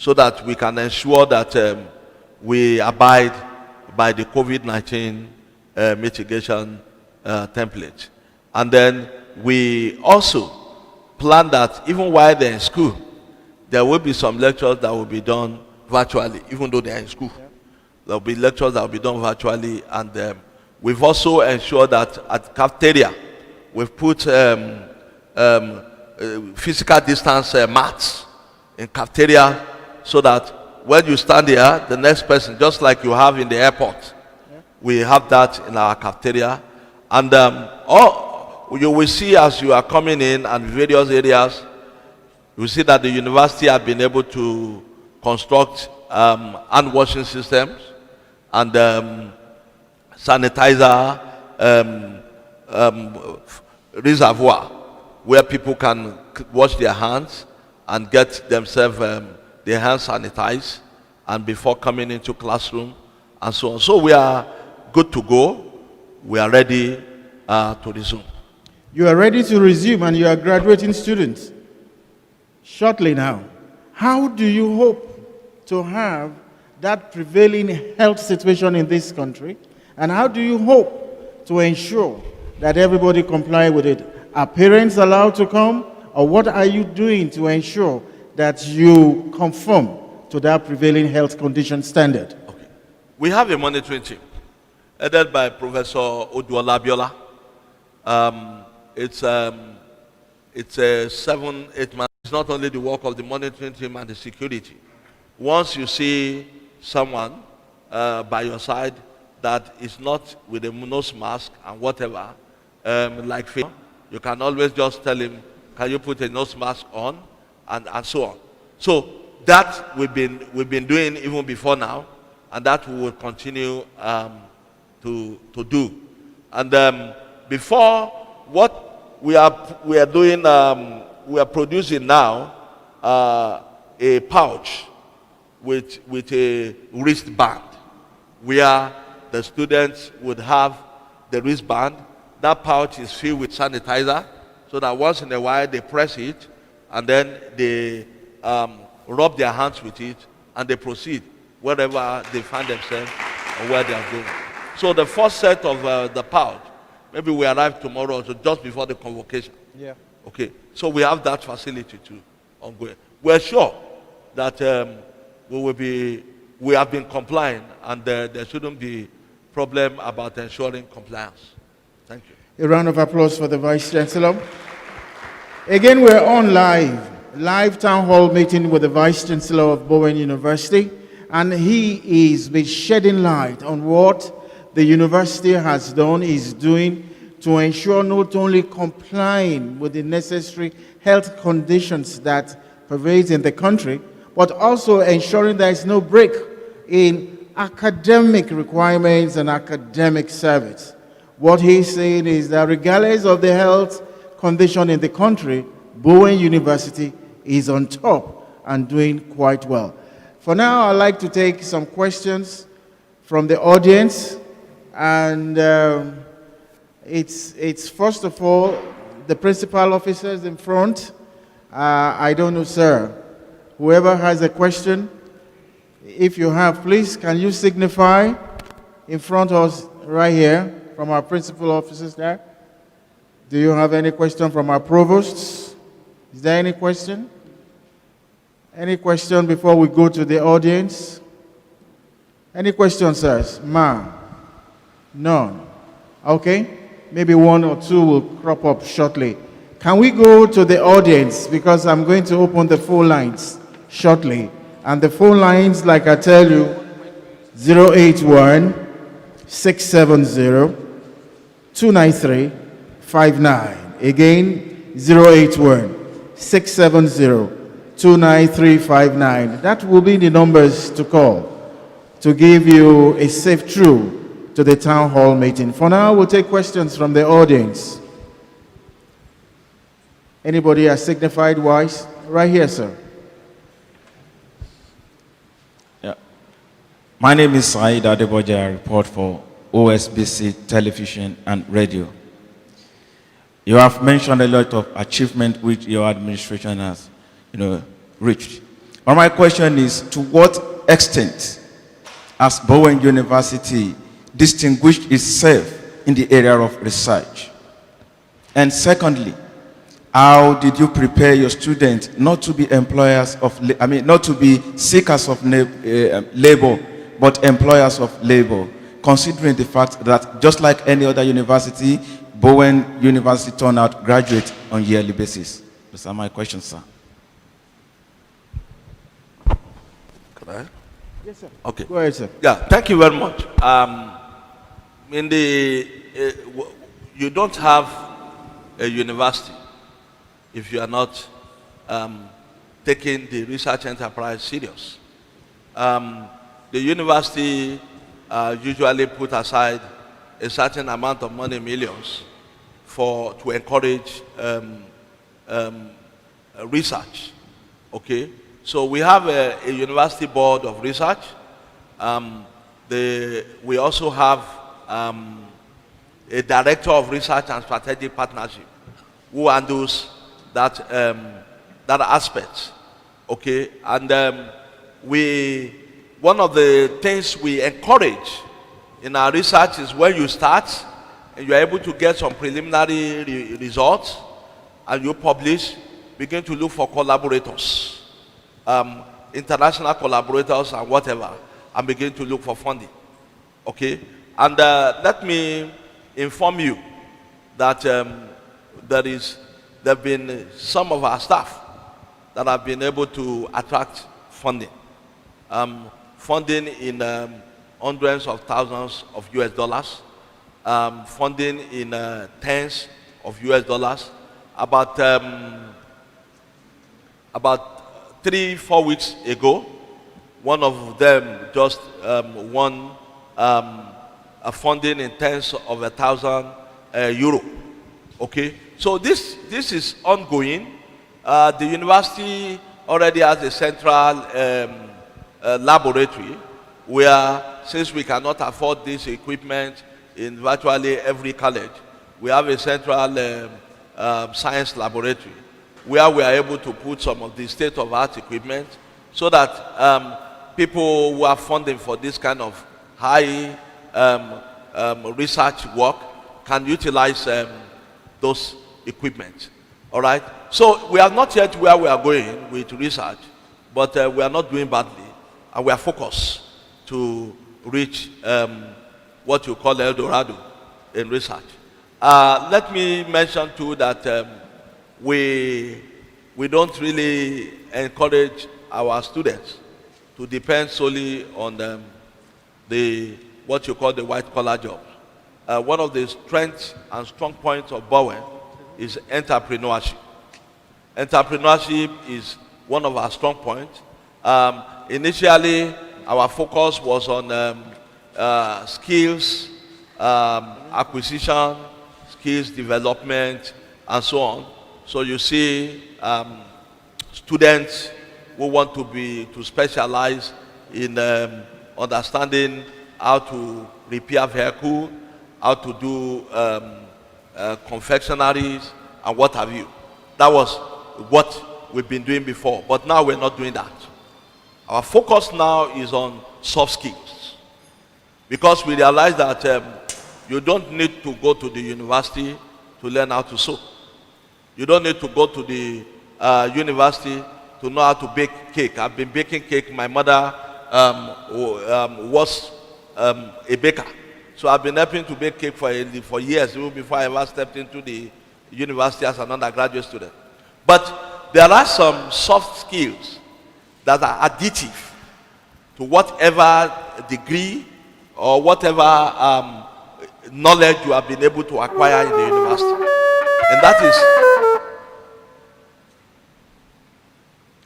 So that we can ensure that we abide by the COVID-19 mitigation template. And then we also plan that even while they're in school, there will be some lectures that will be done virtually, even though they're in school. There will be lectures that will be done virtually, and we've also ensured that at cafeteria, we've put physical distance mats in cafeteria, so that when you stand here, the next person, just like you have in the airport, we have that in our cafeteria. And you will see as you are coming in and various areas, you will see that the university has been able to construct hand washing systems and sanitizer reservoir where people can wash their hands and get themselves their hands sanitized and before coming into classroom and so on. So we are good to go. We are ready to resume. You are ready to resume and you are graduating students shortly now. How do you hope to have that prevailing health situation in this country? And how do you hope to ensure that everybody comply with it? Are parents allowed to come? Or what are you doing to ensure that you conform to that prevailing health condition standard? Okay. We have a monitoring team headed by Professor Oduola Biola. It's a 7-8 months. It's not only the work of the monitoring team and the security. Once you see someone by your side that is not with a nose mask and whatever, like you can always just tell him, can you put a nose mask on, and so on. So that we've been doing even before now, and that we will continue to do. And before, what we are doing, we are producing now a pouch with a wristband, where the students would have the wristband. That pouch is filled with sanitizer, so that once in a while they press it, and then they rub their hands with it, and they proceed wherever they find themselves or where they are going. So the first set of the pouch, maybe we arrive tomorrow, so just before the convocation. Yeah. Okay. So we have that facility too ongoing. We're sure that we have been complying, and there shouldn't be problem about ensuring compliance. Thank you. A round of applause for the Vice Chancellor. Again, we're on live town hall meeting with the Vice Chancellor of Bowen University, and he is been shedding light on what the university has done, is doing to ensure not only complying with the necessary health conditions that pervades in the country, but also ensuring there is no break in academic requirements and academic service. What he's saying is that regardless of the health condition in the country, Bowen University is on top and doing quite well. For now, I'd like to take some questions from the audience, and it's first of all the principal officers in front. I don't know, sir. Whoever has a question, if you have, please, can you signify in front of us right here from our principal officers there? Do you have any question from our provosts? Is there any question? Any question before we go to the audience? Any questions, sirs? Ma? None. Okay. Maybe one or two will crop up shortly. Can we go to the audience? Because I'm going to open the phone lines shortly. And the phone lines, like I tell you, 081 670 293 59. Again, 081 670 29359. That will be the numbers to call to give you a safe through to the town hall meeting. For now, we'll take questions from the audience. Anybody has signified wise? Right here, sir. Yeah. My name is Said Adeboje. I report for OSBC Television and Radio. You have mentioned a lot of achievement which your administration has, reached. But my question is, to what extent has Bowen University distinguished itself in the area of research? And secondly, how did you prepare your students not to be employers of, not to be seekers of labor, but employers of labor, considering the fact that just like any other university, Bowen University turn out graduates on yearly basis? Those are my questions, sir. Could I? Yes, sir. Okay. Go ahead, sir. Yeah, thank you very much. You don't have a university if you are not taking the research enterprise serious. The university usually put aside a certain amount of money, millions, to encourage research. Okay, so we have a university board of research. We also have a director of research and strategic partnership. who handles that, that aspect. Okay, and one of the things we encourage in our research is when you start and you're able to get some preliminary results and you publish, begin to look for collaborators, international collaborators and whatever, and begin to look for funding. Okay, and let me inform you that there have been some of our staff that have been able to attract funding. Funding in hundreds of thousands of US dollars, funding in tens of US dollars. About 3-4 weeks ago, one of them just won a funding in tens of €1,000. Okay, so this is ongoing. The university already has a central laboratory where, since we cannot afford this equipment in virtually every college, we have a central science laboratory where we are able to put some of the state-of-art equipment so that people who are funding for this kind of high research work can utilize those equipment. All right? So we are not yet where we are going with research, but we are not doing badly, and we are focused to reach what you call El Dorado in research. Let me mention too that we don't really encourage our students to depend solely on what you call the white collar jobs. One of the strengths and strong points of Bowen is entrepreneurship. Entrepreneurship is one of our strong points. Initially, our focus was on skills acquisition, skills development, and so on. So you see students who want to specialize in understanding how to repair vehicle, how to do confectionaries, and what have you. That was what we've been doing before, but now we're not doing that. Our focus now is on soft skills, because we realize that you don't need to go to the university to learn how to sew. You don't need to go to the university to know how to bake cake. I've been baking cake. My mother was a baker. So I've been helping to bake cake for years, even before I ever stepped into the university as an undergraduate student. But there are some soft skills that are additive to whatever degree or whatever knowledge you have been able to acquire in the university. And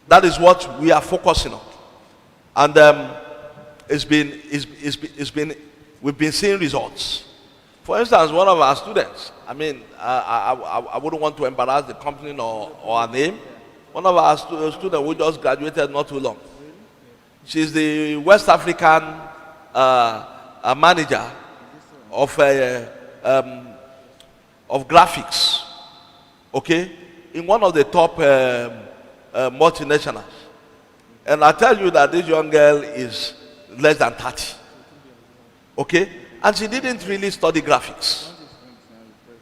that is what we are focusing on. And we've been seeing results. For instance, one of our students, I mean, I wouldn't want to embarrass the company or our name. One of our students who just graduated not too long. She's the West African manager of graphics, okay, in one of the top multinationals. And I tell you that this young girl is less than 30, okay, and she didn't really study graphics.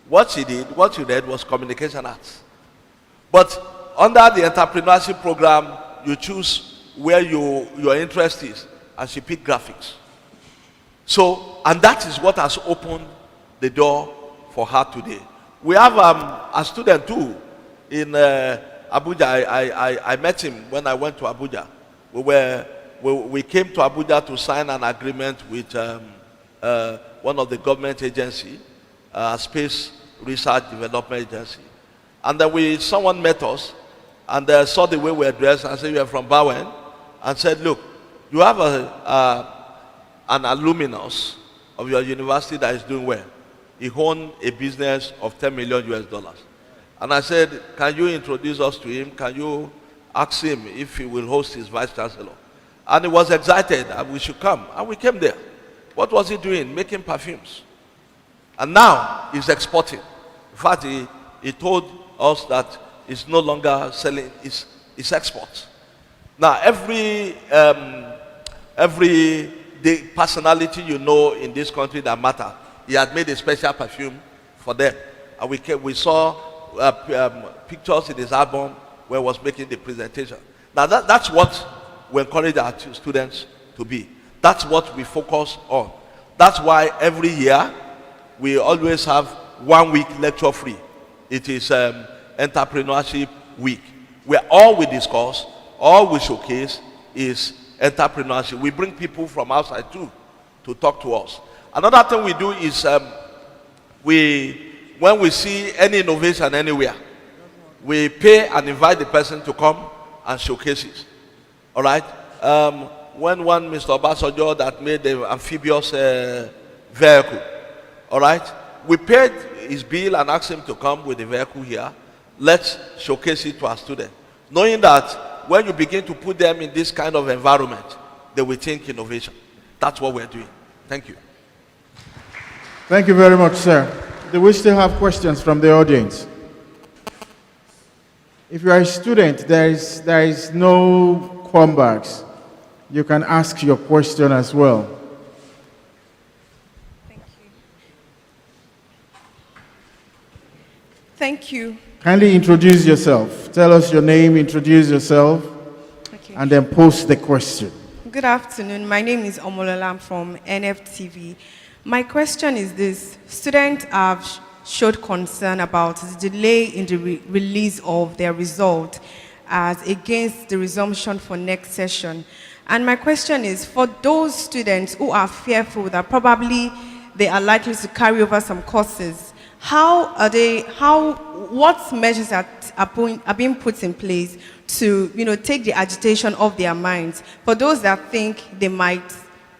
What she read was communication arts. But under the entrepreneurship program, you choose where your interest is, and she picked graphics. So, and that is what has opened the door for her today. We have a student too in Abuja. I met him when I went to Abuja. We came to Abuja to sign an agreement with one of the government agency, Space Research Development Agency. And then someone met us and saw the way we were dressed and said, "You are from Bowen," and said, "Look, you have an alumnus of your university that is doing well. He owned a business of $10 million US. And I said, "Can you introduce us to him? Can you ask him if he will host his vice chancellor?" And he was excited and we should come. And we came there. What was he doing? Making perfumes. And now he's exporting. In fact, he told us that it's no longer selling, it's export. Now, every the personality you know in this country that matter, he had made a special perfume for them. And we saw pictures in his album where he was making the presentation. Now, that's what we encourage our students to be. That's what we focus on. That's why every year we always have 1 week lecture free. It is Entrepreneurship Week, where all we discuss, all we showcase is entrepreneurship. We bring people from outside too to talk to us. Another thing we do is when we see any innovation anywhere, we pay and invite the person to come and showcase it. All right? When one Mr. Obasanjo that made the amphibious vehicle, all right? We paid his bill and asked him to come with the vehicle here. Let's showcase it to our students. Knowing that when you begin to put them in this kind of environment, they will think innovation. That's what we're doing. Thank you. Thank you very much, sir. Do we still have questions from the audience? If you are a student, there is no comebacks. You can ask your question as well. Thank you. Thank you. Kindly introduce yourself. Tell us your name, introduce yourself, Okay. and then post the question. Good afternoon. My name is Omolola. I'm from NFTV. My question is this. Students have showed concern about the delay in the release of their result as against the resumption for next session. And my question is, for those students who are fearful that probably they are likely to carry over some courses, what measures are being put in place to, take the agitation off their minds? For those that think they might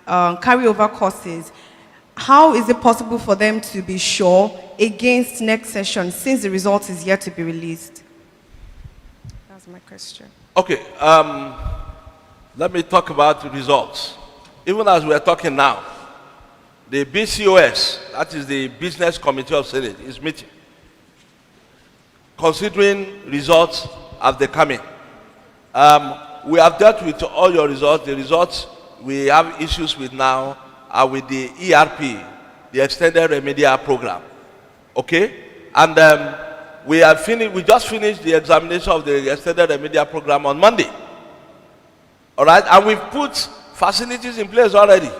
carry over courses, how is it possible for them to be sure against next session since the result is yet to be released? That's my question. Okay, let me talk about the results. Even as we are talking now, the BCOS, that is the Business Committee of Senate, is meeting, considering results as they come in. We have dealt with all your results. The results we have issues with now are with the ERP, the Extended Remedial Program. Okay? And we just finished the examination of the Extended Remedial Program on Monday. All right? And we've put facilities in place already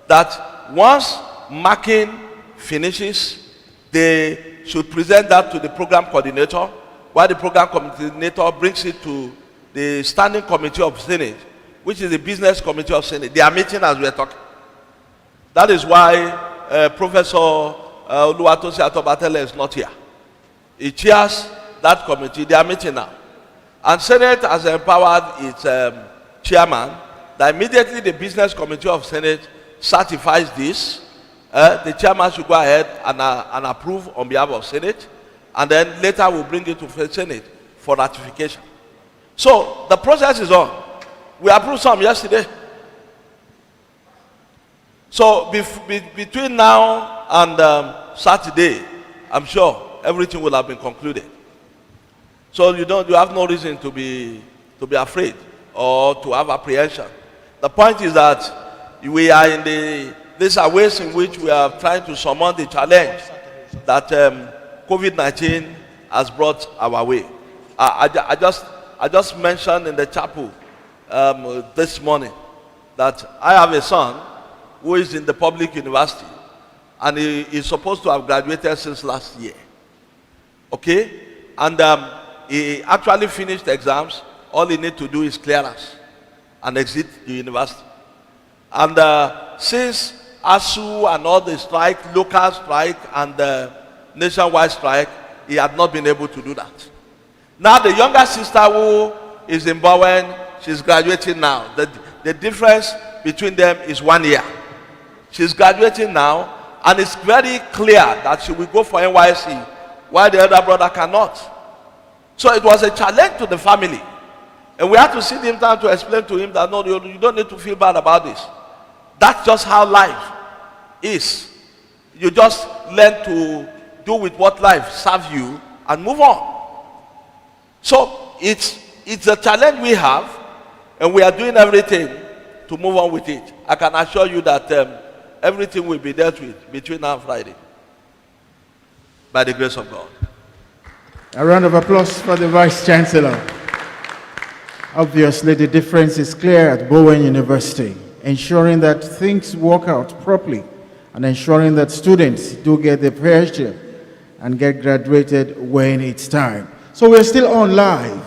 that once marking finishes, they should present that to the program coordinator, while the program coordinator brings it to the Standing Committee of Senate, which is the Business Committee of Senate. They are meeting as we are talking. That is why Professor Oluwatosi Atobatele is not here. He chairs that committee. They are meeting now. And Senate has empowered its chairman that immediately the Business Committee of Senate certifies this, the chairman should go ahead and approve on behalf of Senate, and then later we'll bring it to the Senate for ratification. So the process is on. We approved some yesterday. So between now and Saturday, I'm sure everything will have been concluded. So you have no reason to be afraid or to have apprehension. The point is that we are in these are ways in which we are trying to surmount the challenge that COVID-19 has brought our way. I just mentioned in the chapel this morning that I have a son who is in the public university, and he is supposed to have graduated since last year. Okay? And he actually finished exams. All he needs to do is clearance and exit the university. And since ASU and all the strike, local strike and nationwide strike, he had not been able to do that. Now the younger sister who is in Bowen, she's graduating now. The difference between them is 1 year. She's graduating now, and it's very clear that she will go for NYSC, while the elder brother cannot. So it was a challenge to the family. And we had to sit him down to explain to him that, no, you don't need to feel bad about this. That's just how life is. You just learn to do with what life serves you and move on. So it's a challenge we have, and we are doing everything to move on with it. I can assure you that everything will be dealt with between now and Friday, by the grace of God. A round of applause for the Vice Chancellor. Obviously, the difference is clear at Bowen University, ensuring that things work out properly and ensuring that students do get the fellowship and get graduated when it's time. So we're still on live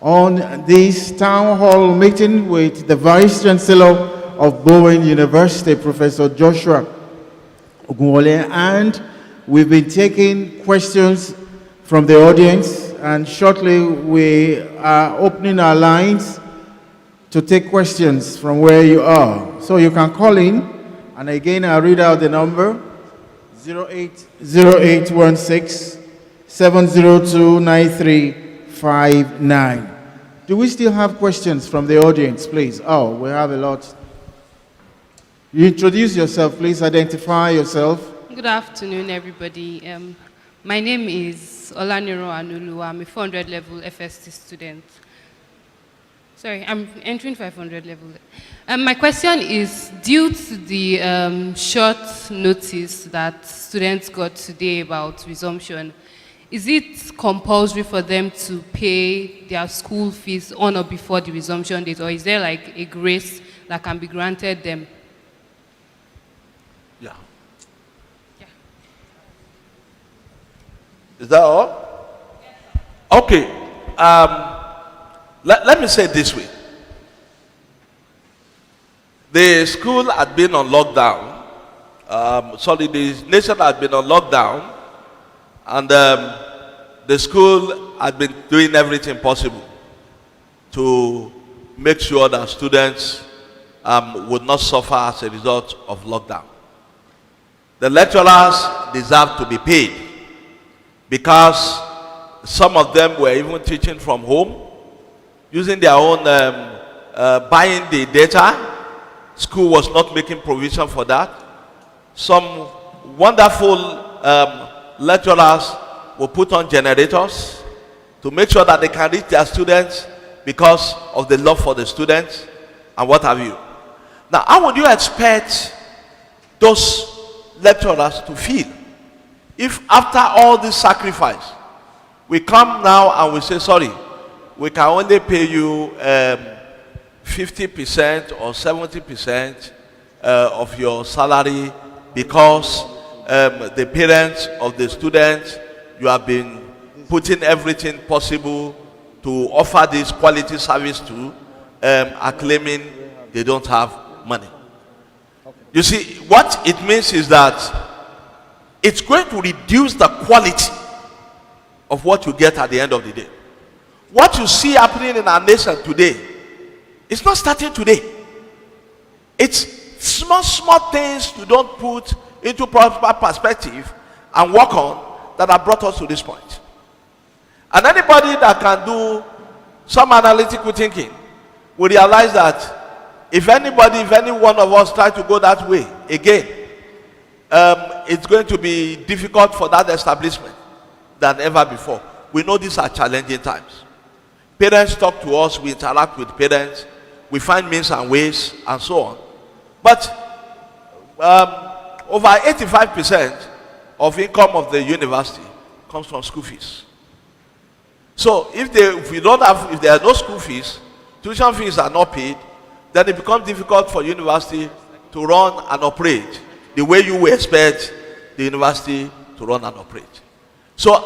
on this town hall meeting with the Vice Chancellor of Bowen University, Professor Joshua Ogunwole, and we've been taking questions from the audience, and shortly we are opening our lines to take questions from where you are. So you can call in, and again I'll read out the number, 0816 702 9359. Do we still have questions from the audience, please? Oh, we have a lot. You introduce yourself, please identify yourself. Good afternoon, everybody. My name is Olaniro Anulu. I'm a 400 level FST student. Sorry, I'm entering 500 level. My question is, due to the short notice that students got today about resumption, is it compulsory for them to pay their school fees on or before the resumption date, or is there like a grace that can be granted them? Yeah. Is that all? Okay. Let me say it this way. The school had been on lockdown. The nation had been on lockdown. And the school had been doing everything possible to make sure that students would not suffer as a result of lockdown. The lecturers deserve to be paid because some of them were even teaching from home, using their own, buying the data. School was not making provision for that. Some wonderful lecturers will put on generators to make sure that they can reach their students because of the love for the students and what have you. Now, how would you expect those lecturers to feel if after all this sacrifice, we come now and we say, sorry, we can only pay you 50% or 70% of your salary because the parents of the students you have been putting everything possible to offer this quality service to are claiming they don't have money. You see, what it means is that it's going to reduce the quality of what you get at the end of the day. What you see happening in our nation today, it's not starting today. It's small things you don't put into proper perspective and work on that have brought us to this point. And anybody that can do some analytical thinking will realize that if any one of us try to go that way again, it's going to be difficult for that establishment than ever before. We know these are challenging times. Parents talk to us, we interact with parents, we find means and ways and so on. But over 85% of income of the university comes from school fees. So if there are no school fees, tuition fees are not paid, then it becomes difficult for university to run and operate the way you would expect the university to run and operate. So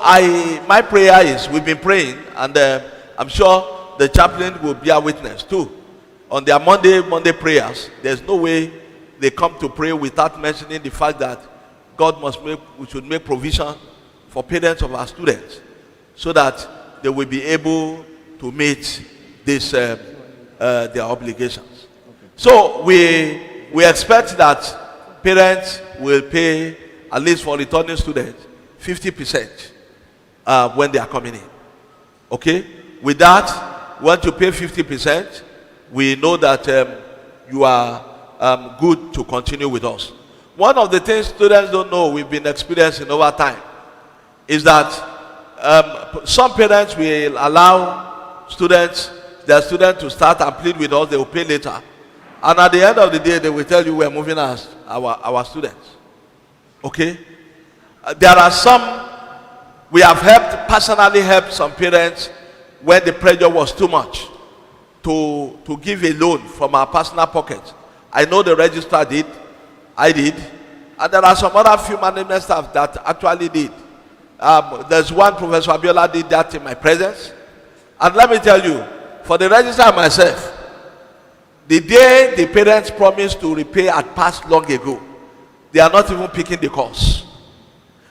my prayer is, we've been praying, and I'm sure the chaplain will be a witness too. On their Monday prayers, there's no way they come to pray without mentioning the fact that we should make provision for parents of our students so that they will be able to meet their obligations. Okay. So we expect that parents will pay, at least for returning students, 50% when they are coming in. Okay? With that, when you pay 50%, we know that you are good to continue with us. One of the things students don't know we've been experiencing over time is that some parents will allow their students to start and plead with us, they will pay later. And at the end of the day, they will tell you we are moving our students. Okay? There are some, we have personally helped some parents when the pressure was too much to give a loan from our personal pocket. I know the registrar did, I did, and there are some other few management staff that actually did. There's one, Professor Abiola did that in my presence. And let me tell you, for the registrar and myself, the day the parents promised to repay had passed long ago. They are not even picking the course.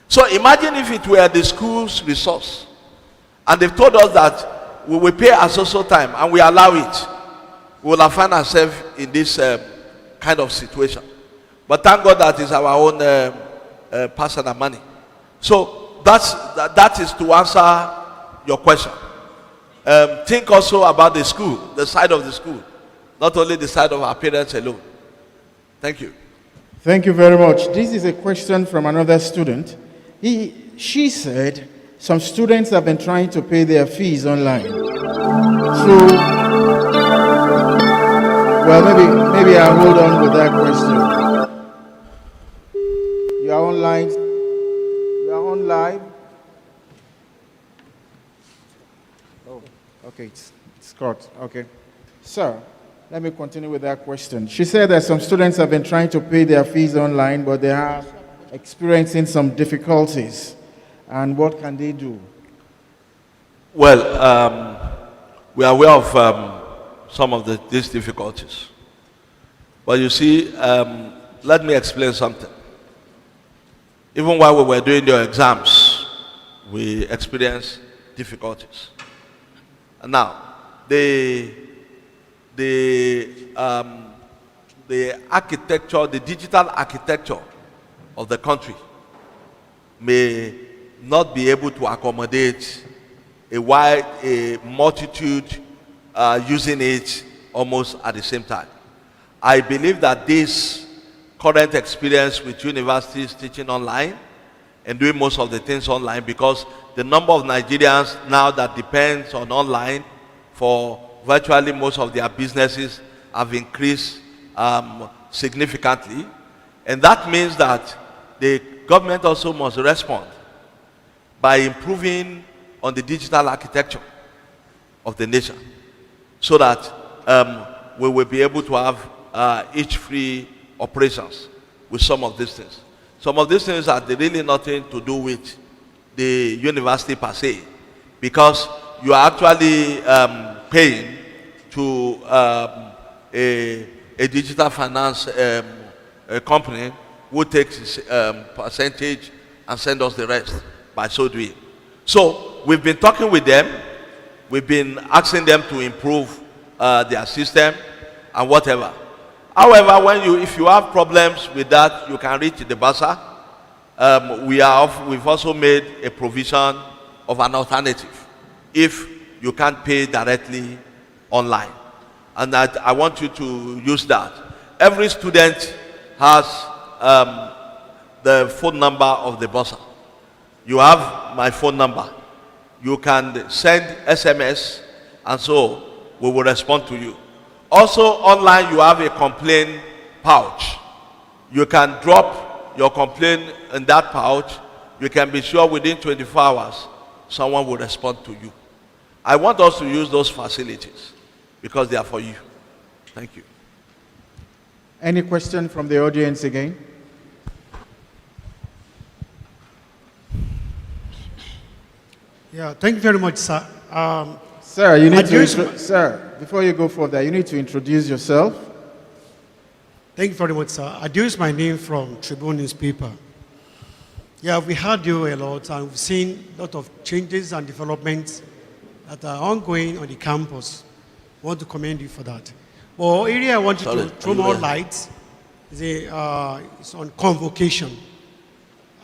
So imagine if it were the school's resource and they've told us that we will pay at so time and we allow it, we will have found ourselves in this kind of situation. But thank God that is our own personal money. So that is to answer your question. Think also about the school, the side of the school, not only the side of our parents alone. Thank you. Thank you very much. This is a question from another student. She said some students have been trying to pay their fees online. So, well, maybe I'll hold on with that question. You are online. You are on live. Oh, okay, it's cut. Okay. Sir, let me continue with that question. She said that some students have been trying to pay their fees online, but they are experiencing some difficulties. And what can they do? Well, we are aware of some of these difficulties. But you see, let me explain something. Even while we were doing your exams, we experienced difficulties. And now, the architecture, the digital architecture of the country may not be able to accommodate a multitude using it almost at the same time. I believe that this current experience with universities teaching online and doing most of the things online, because the number of Nigerians now that depends on online for virtually most of their businesses have increased significantly. And that means that the government also must respond by improving on the digital architecture of the nation so that we will be able to have each free operations with some of these things. Some of these things are really nothing to do with the university per se, because you are actually paying to a digital finance company who takes percentage and send us the rest by so doing. So we've been talking with them, we've been asking them to improve their system and whatever. However, if you have problems with that, you can reach the bursar. We've also made a provision of an alternative if you can't pay directly online. And that I want you to use that. Every student has the phone number of the bursar. You have my phone number. You can send SMS, and so we will respond to you. Also, online, you have a complaint pouch. You can drop your complaint in that pouch. You can be sure within 24 hours, someone will respond to you. I want us to use those facilities because they are for you. Thank you. Any question from the audience again? Yeah, thank you very much, sir. Sir, you need sir, before you go further, you need to introduce yourself. Thank you very much, sir. I use my name from Tribune newspaper. Yeah, we heard you a lot, and we've seen a lot of changes and developments that are ongoing on the campus. I want to commend you for that. But area I want you to throw more light is on convocation.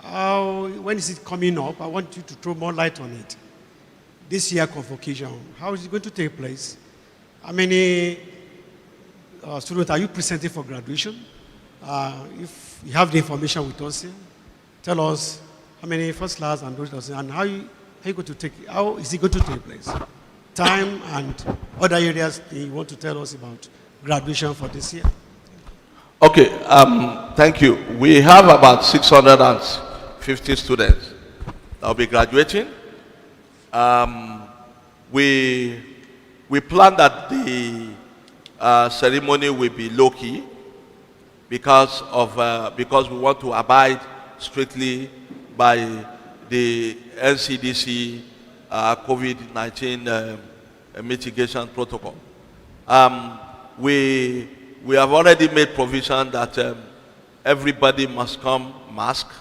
When is it coming up? I want you to throw more light on it. This year convocation, how is it going to take place? How many students are you presenting for graduation? If you have the information with us here, tell us how many first class and those, and how how is it going to take place? Time and other areas you want to tell us about graduation for this year? Okay, thank you. We have about 650 students that will be graduating. We plan that the ceremony will be low-key because we want to abide strictly by the NCDC COVID-19 mitigation protocol. We have already made provision that everybody must come masked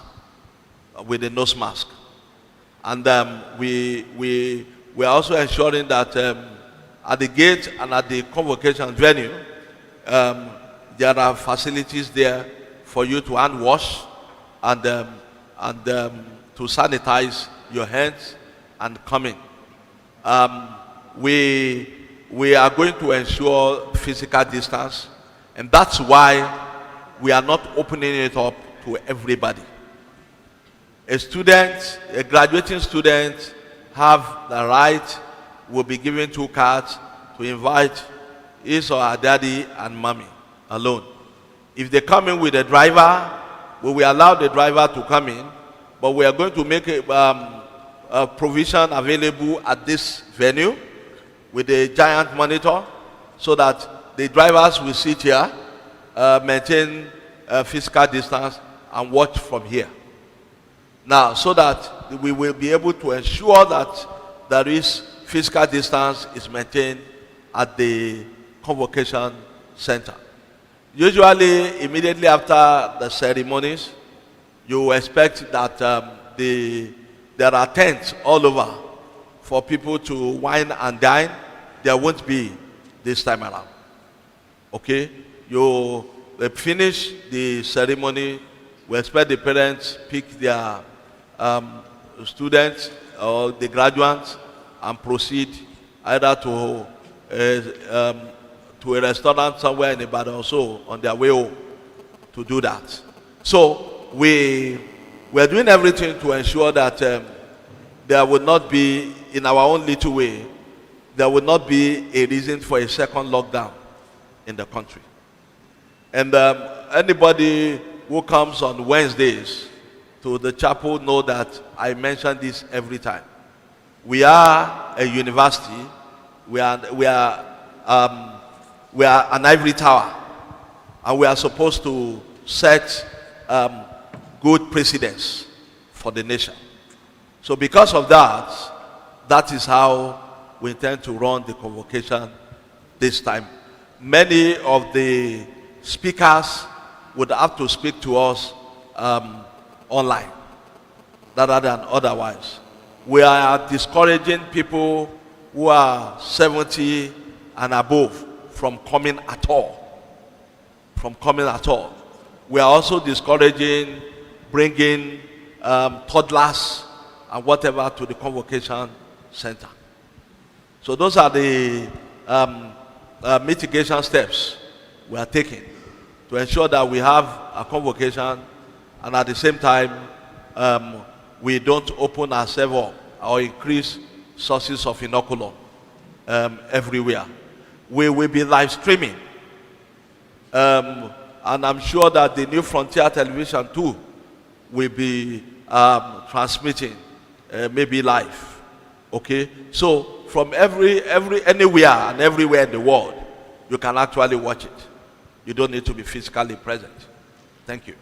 with a nose mask. And we are also ensuring that at the gate and at the convocation venue, there are facilities there for you to hand wash and to sanitize your hands and come in. We are going to ensure physical distance, and that's why we are not opening it up to everybody. A graduating student have the right, will be given 2 cards to invite his or her daddy and mommy alone. If they come in with a driver, we will allow the driver to come in, but we are going to make a provision available at this venue with a giant monitor so that the drivers will sit here, maintain physical distance and watch from here. Now, so that we will be able to ensure that there is physical distance is maintained at the convocation center. Usually, immediately after the ceremonies, you expect that there are tents all over for people to wine and dine. There won't be this time around. Okay? You finish the ceremony. We expect the parents pick their students or the graduates and proceed either to a restaurant somewhere in Ibadan or so on their way home to do that. So we're doing everything to ensure that there will not be, in our own little way, there will not be a reason for a second lockdown in the country. And anybody who comes on Wednesdays to the chapel know that I mention this every time. We are a university. We are an ivory tower, and we are supposed to set good precedents for the nation. So because of that, that is how we intend to run the convocation this time. Many of the speakers would have to speak to us online rather than otherwise. We are discouraging people who are 70 and above from coming at all. We are also discouraging bringing toddlers and whatever to the convocation center. So those are the mitigation steps we are taking to ensure that we have a convocation and at the same time we don't open ourselves up or increase sources of inoculum everywhere. We will be live streaming, and I'm sure that the New Frontier Television too will be transmitting maybe live. Okay, so from anywhere and everywhere in the world, you can actually watch it. You don't need to be physically present. Thank you.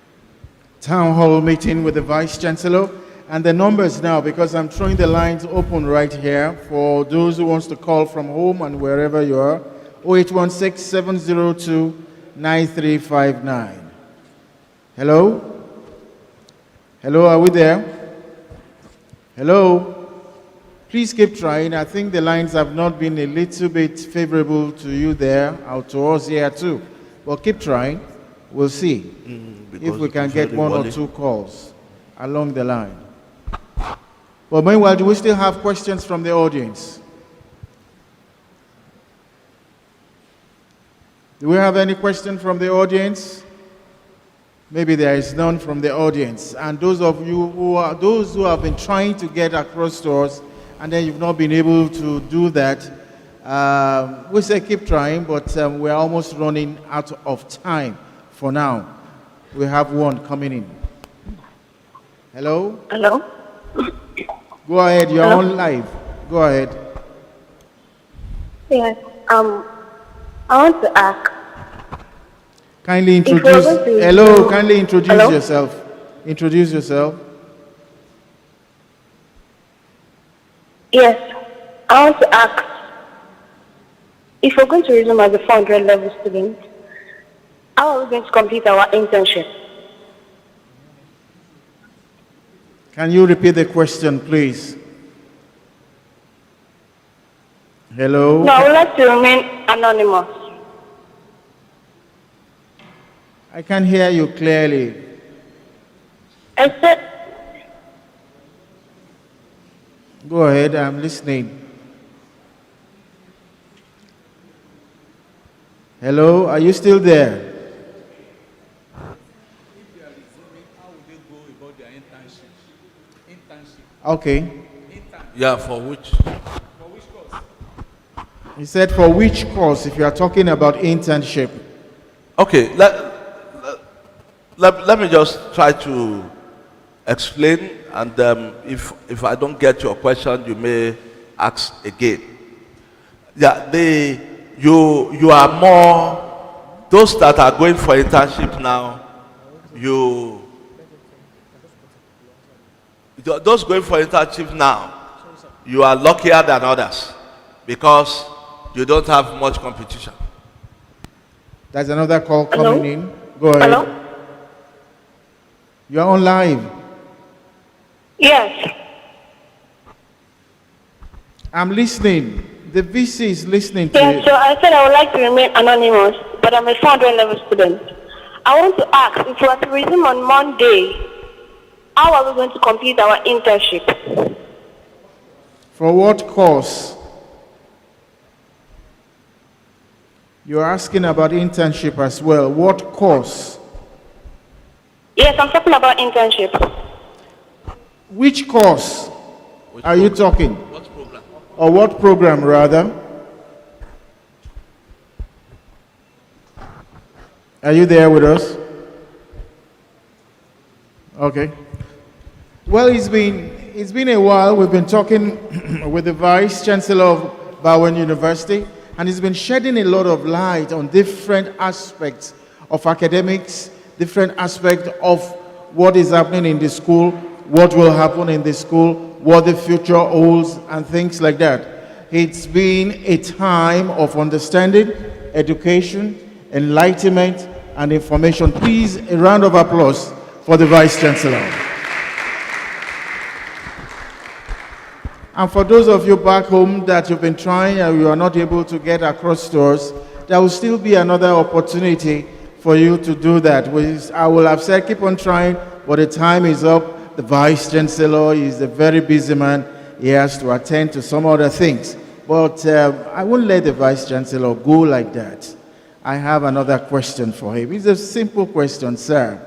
Town hall meeting with the Vice Chancellor. And the numbers now, because I'm throwing the lines open right here for those who wants to call from home and wherever you are. 0816-702-9359. Hello? Hello, are we there? Hello? Please keep trying. I think the lines have not been a little bit favorable to you there, or to us here too. But keep trying. We'll see if we can get one or two calls along the line. But meanwhile, do we still have questions from the audience? Do we have any question from the audience? Maybe there is none from the audience. And those of you who have been trying to get across to us, and then you've not been able to do that. We say keep trying, but we're almost running out of time for now. We have one coming in. Hello? Hello? Go ahead, you're Hello? on live. Go ahead. Yes. I want to ask. Kindly If you're introduce. going to- Hello, kindly introduce Hello? yourself. Introduce yourself. Yes. I want to ask. If we're going to resume as a 400 level student, how are we going to complete our internship? Can you repeat the question, please? Hello? No, I would like to remain anonymous. I can hear you clearly. I said, Go ahead, I'm listening. Hello, are you still there? Okay. Yeah, for which? He said for which course, if you are talking about internship? Okay, let me just try to explain, and if I don't get your question, you may ask again. Yeah, you are more, those that are going for internship now, those going for internship now, you are luckier than others because you don't have much competition. There's another call Hello? coming in. Go ahead. hello? You're on live. Yes. I'm listening. The VC is listening to Yes, you. so I said I would like to remain anonymous, but I'm a 400 level student. I want to ask, if we are to resume on Monday, how are we going to complete our internship? For what course? You're asking about internship as well. What course? Yes, I'm talking about internship. Which course are you talking? What program? Or what program, rather? Are you there with us? Okay. Well, it's been a while. We've been talking with the Vice Chancellor of Bowen University, and he's been shedding a lot of light on different aspects of academics, different aspects of what is happening in the school, what will happen in the school, what the future holds, and things like that. It's been a time of understanding, education, enlightenment, and information. Please, a round of applause for the Vice Chancellor. And for those of you back home that you've been trying and you are not able to get across to us, there will still be another opportunity for you to do that. I will have said keep on trying, but the time is up. The Vice Chancellor is a very busy man. He has to attend to some other things. But I won't let the Vice Chancellor go like that. I have another question for him. It's a simple question, sir.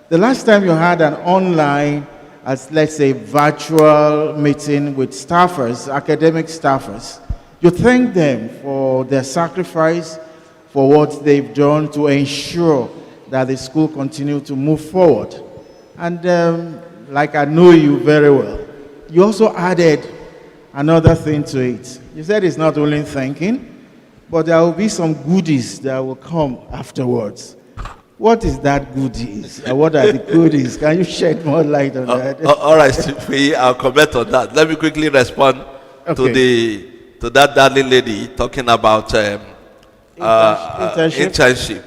The last time you had an online, let's say, virtual meeting with staffers, academic staffers, you thank them for their sacrifice, for what they've done to ensure that the school continue to move forward. And like I know you very well, you also added another thing to it. You said it's not only thanking, but there will be some goodies that will come afterwards. What is that goodies? And what are the goodies? Can you shed more light on that? All right, Steve, I'll comment on that. Let me quickly respond to that darling lady talking about internship.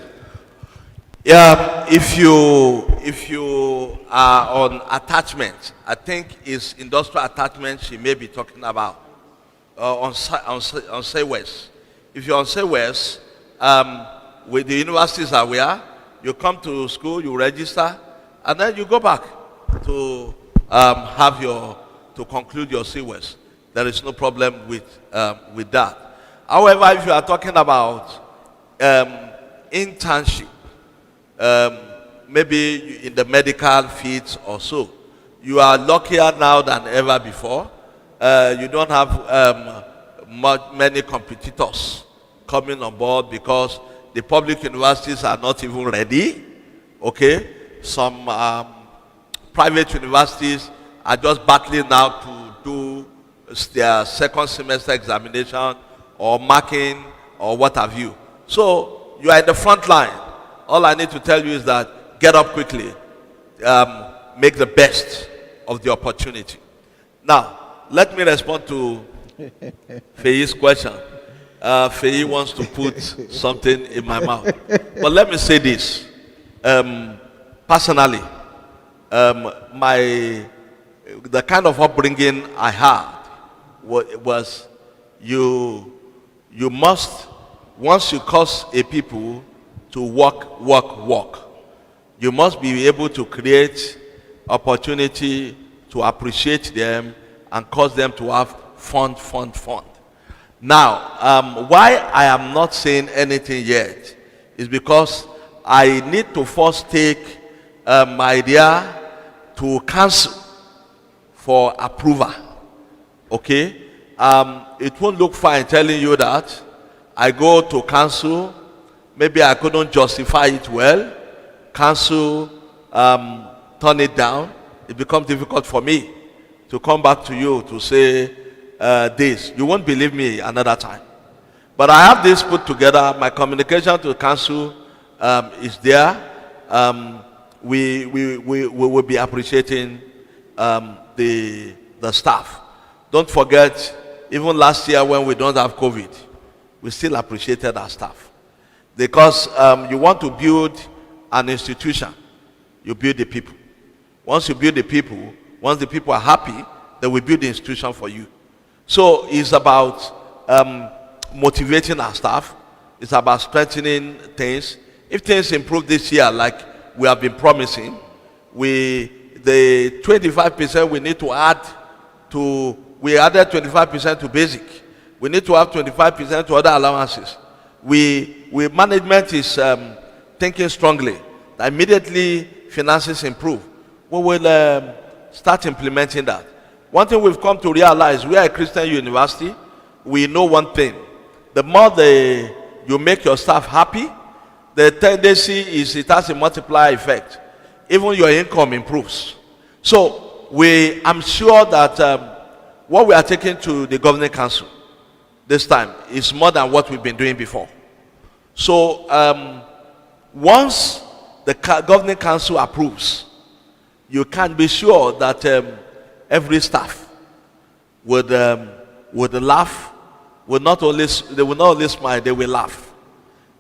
Yeah, if you are on attachment, I think it's industrial attachment she may be talking about on Say West. If you're on Say West, with the universities are where you come to school, you register, and then you go back to to conclude your CWES. There is no problem with that. However, if you are talking about internship, maybe in the medical fields or so, you are luckier now than ever before You don't have many competitors coming on board because the public universities are not even ready. Okay, some private universities are just battling now to do their second semester examination or marking or what have you. So you are in the front line. All I need to tell you is that get up quickly, make the best of the opportunity. Now, let me respond to Fei's question. Fei wants to put something in my mouth. But let me say this. Personally, the kind of upbringing I had was you must, once you cause a people to work, you must be able to create opportunity to appreciate them and cause them to have fun. Now, why I am not saying anything yet is because I need to first take my idea to council for approval. Okay? It won't look fine telling you that I go to council, maybe I couldn't justify it well, council turn it down. It becomes difficult for me to come back to you to say this. You won't believe me another time. But I have this put together. My communication to the council is there. We will be appreciating the staff. Don't forget, even last year when we don't have COVID, we still appreciated our staff. Because you want to build an institution, you build the people. Once you build the people, once the people are happy, they will build the institution for you. So it's about motivating our staff. It's about strengthening things. If things improve this year, like we have been promising, the 25% we need to add to, we added 25% to basic. We need to have 25% to other allowances. Management is thinking strongly that immediately finances improve, we will start implementing that. One thing we've come to realize, we are a Christian university. We know one thing. The more you make your staff happy, the tendency is it has a multiplier effect. Even your income improves. So I'm sure that what we are taking to the governing council this time is more than what we've been doing before. So once the governing council approves, you can be sure that every staff would laugh. They will not only smile, they will laugh.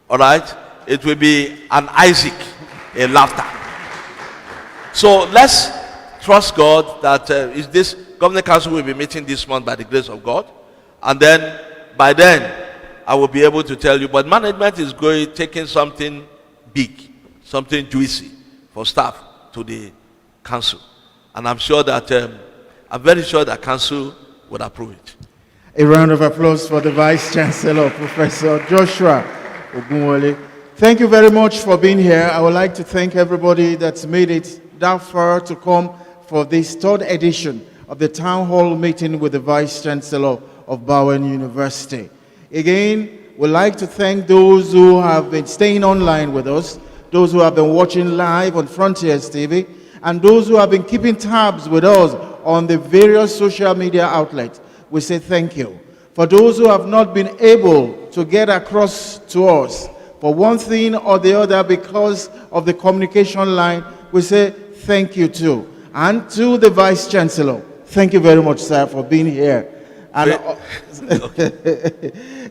All right? It will be an Isaac in laughter. So let's trust God that this governing council will be meeting this month by the grace of God, and then by then I will be able to tell you. But management is taking something big, something juicy for staff to the council, and I'm very sure that council would approve it. A round of applause for the Vice Chancellor, Professor Joshua Ogunwole. Thank you very much for being here. I would like to thank everybody that's made it that far to come for this third edition of the Town Hall meeting with the Vice Chancellor of Bowen University. Again, we'd like to thank those who have been staying online with us, those who have been watching live on Frontiers TV, and those who have been keeping tabs with us on the various social media outlets. We say thank you. For those who have not been able to get across to us for one thing or the other because of the communication line, we say thank you too. And to the Vice Chancellor, thank you very much, sir, for being here. And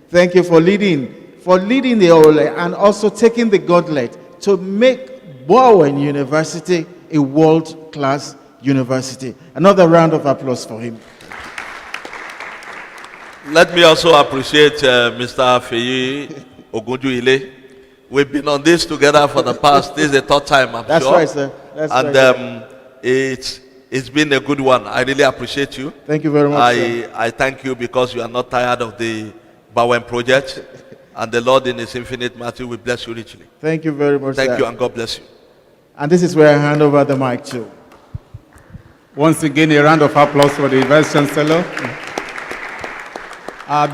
thank you for leading the Ole and also taking the gauntlet to make Bowen University a world-class university. Another round of applause for him. Let me also appreciate Mr. Fei Ogunjuile. We've been on this together for the past, this is the third time, I'm That's sure. Right, sir. That's right. It's been a good one. I really appreciate you. Thank you very much, sir. I thank you because you are not tired of the Bowen project. And the Lord in His infinite mercy will bless you richly. Thank you very much, Thank sir. you, and God bless you. And this is where I hand over the mic to Once again, a round of applause for the Vice Chancellor.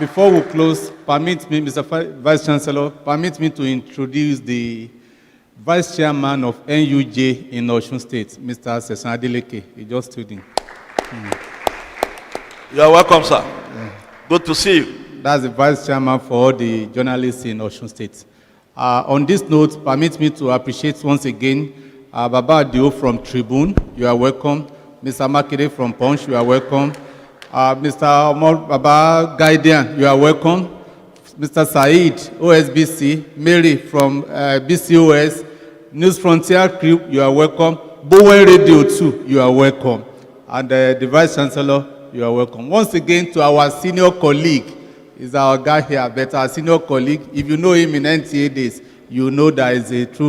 Before we close, permit me, Mr. Vice Chancellor, permit me to introduce the Vice Chairman of NUJ in Osun State, Mr. Sesan Adeleke. He just stood in. You are welcome, sir. Good to see you. That's the Vice Chairman for all the journalists in Osun State. On this note, permit me to appreciate once again Baba Adio from Tribune. You are welcome. Mr. Makide from Punch, you are welcome. Mr. Omar Baba Guardian, you are welcome. Mr. Said, OSBC, Mary from BCOS, News Frontier Crew, you are welcome. Bowen Radio too, you are welcome. And the Vice Chancellor, you are welcome. Once again, to our senior colleague, is our guy here, but our senior colleague, if you know him in NTA days, you know that is a true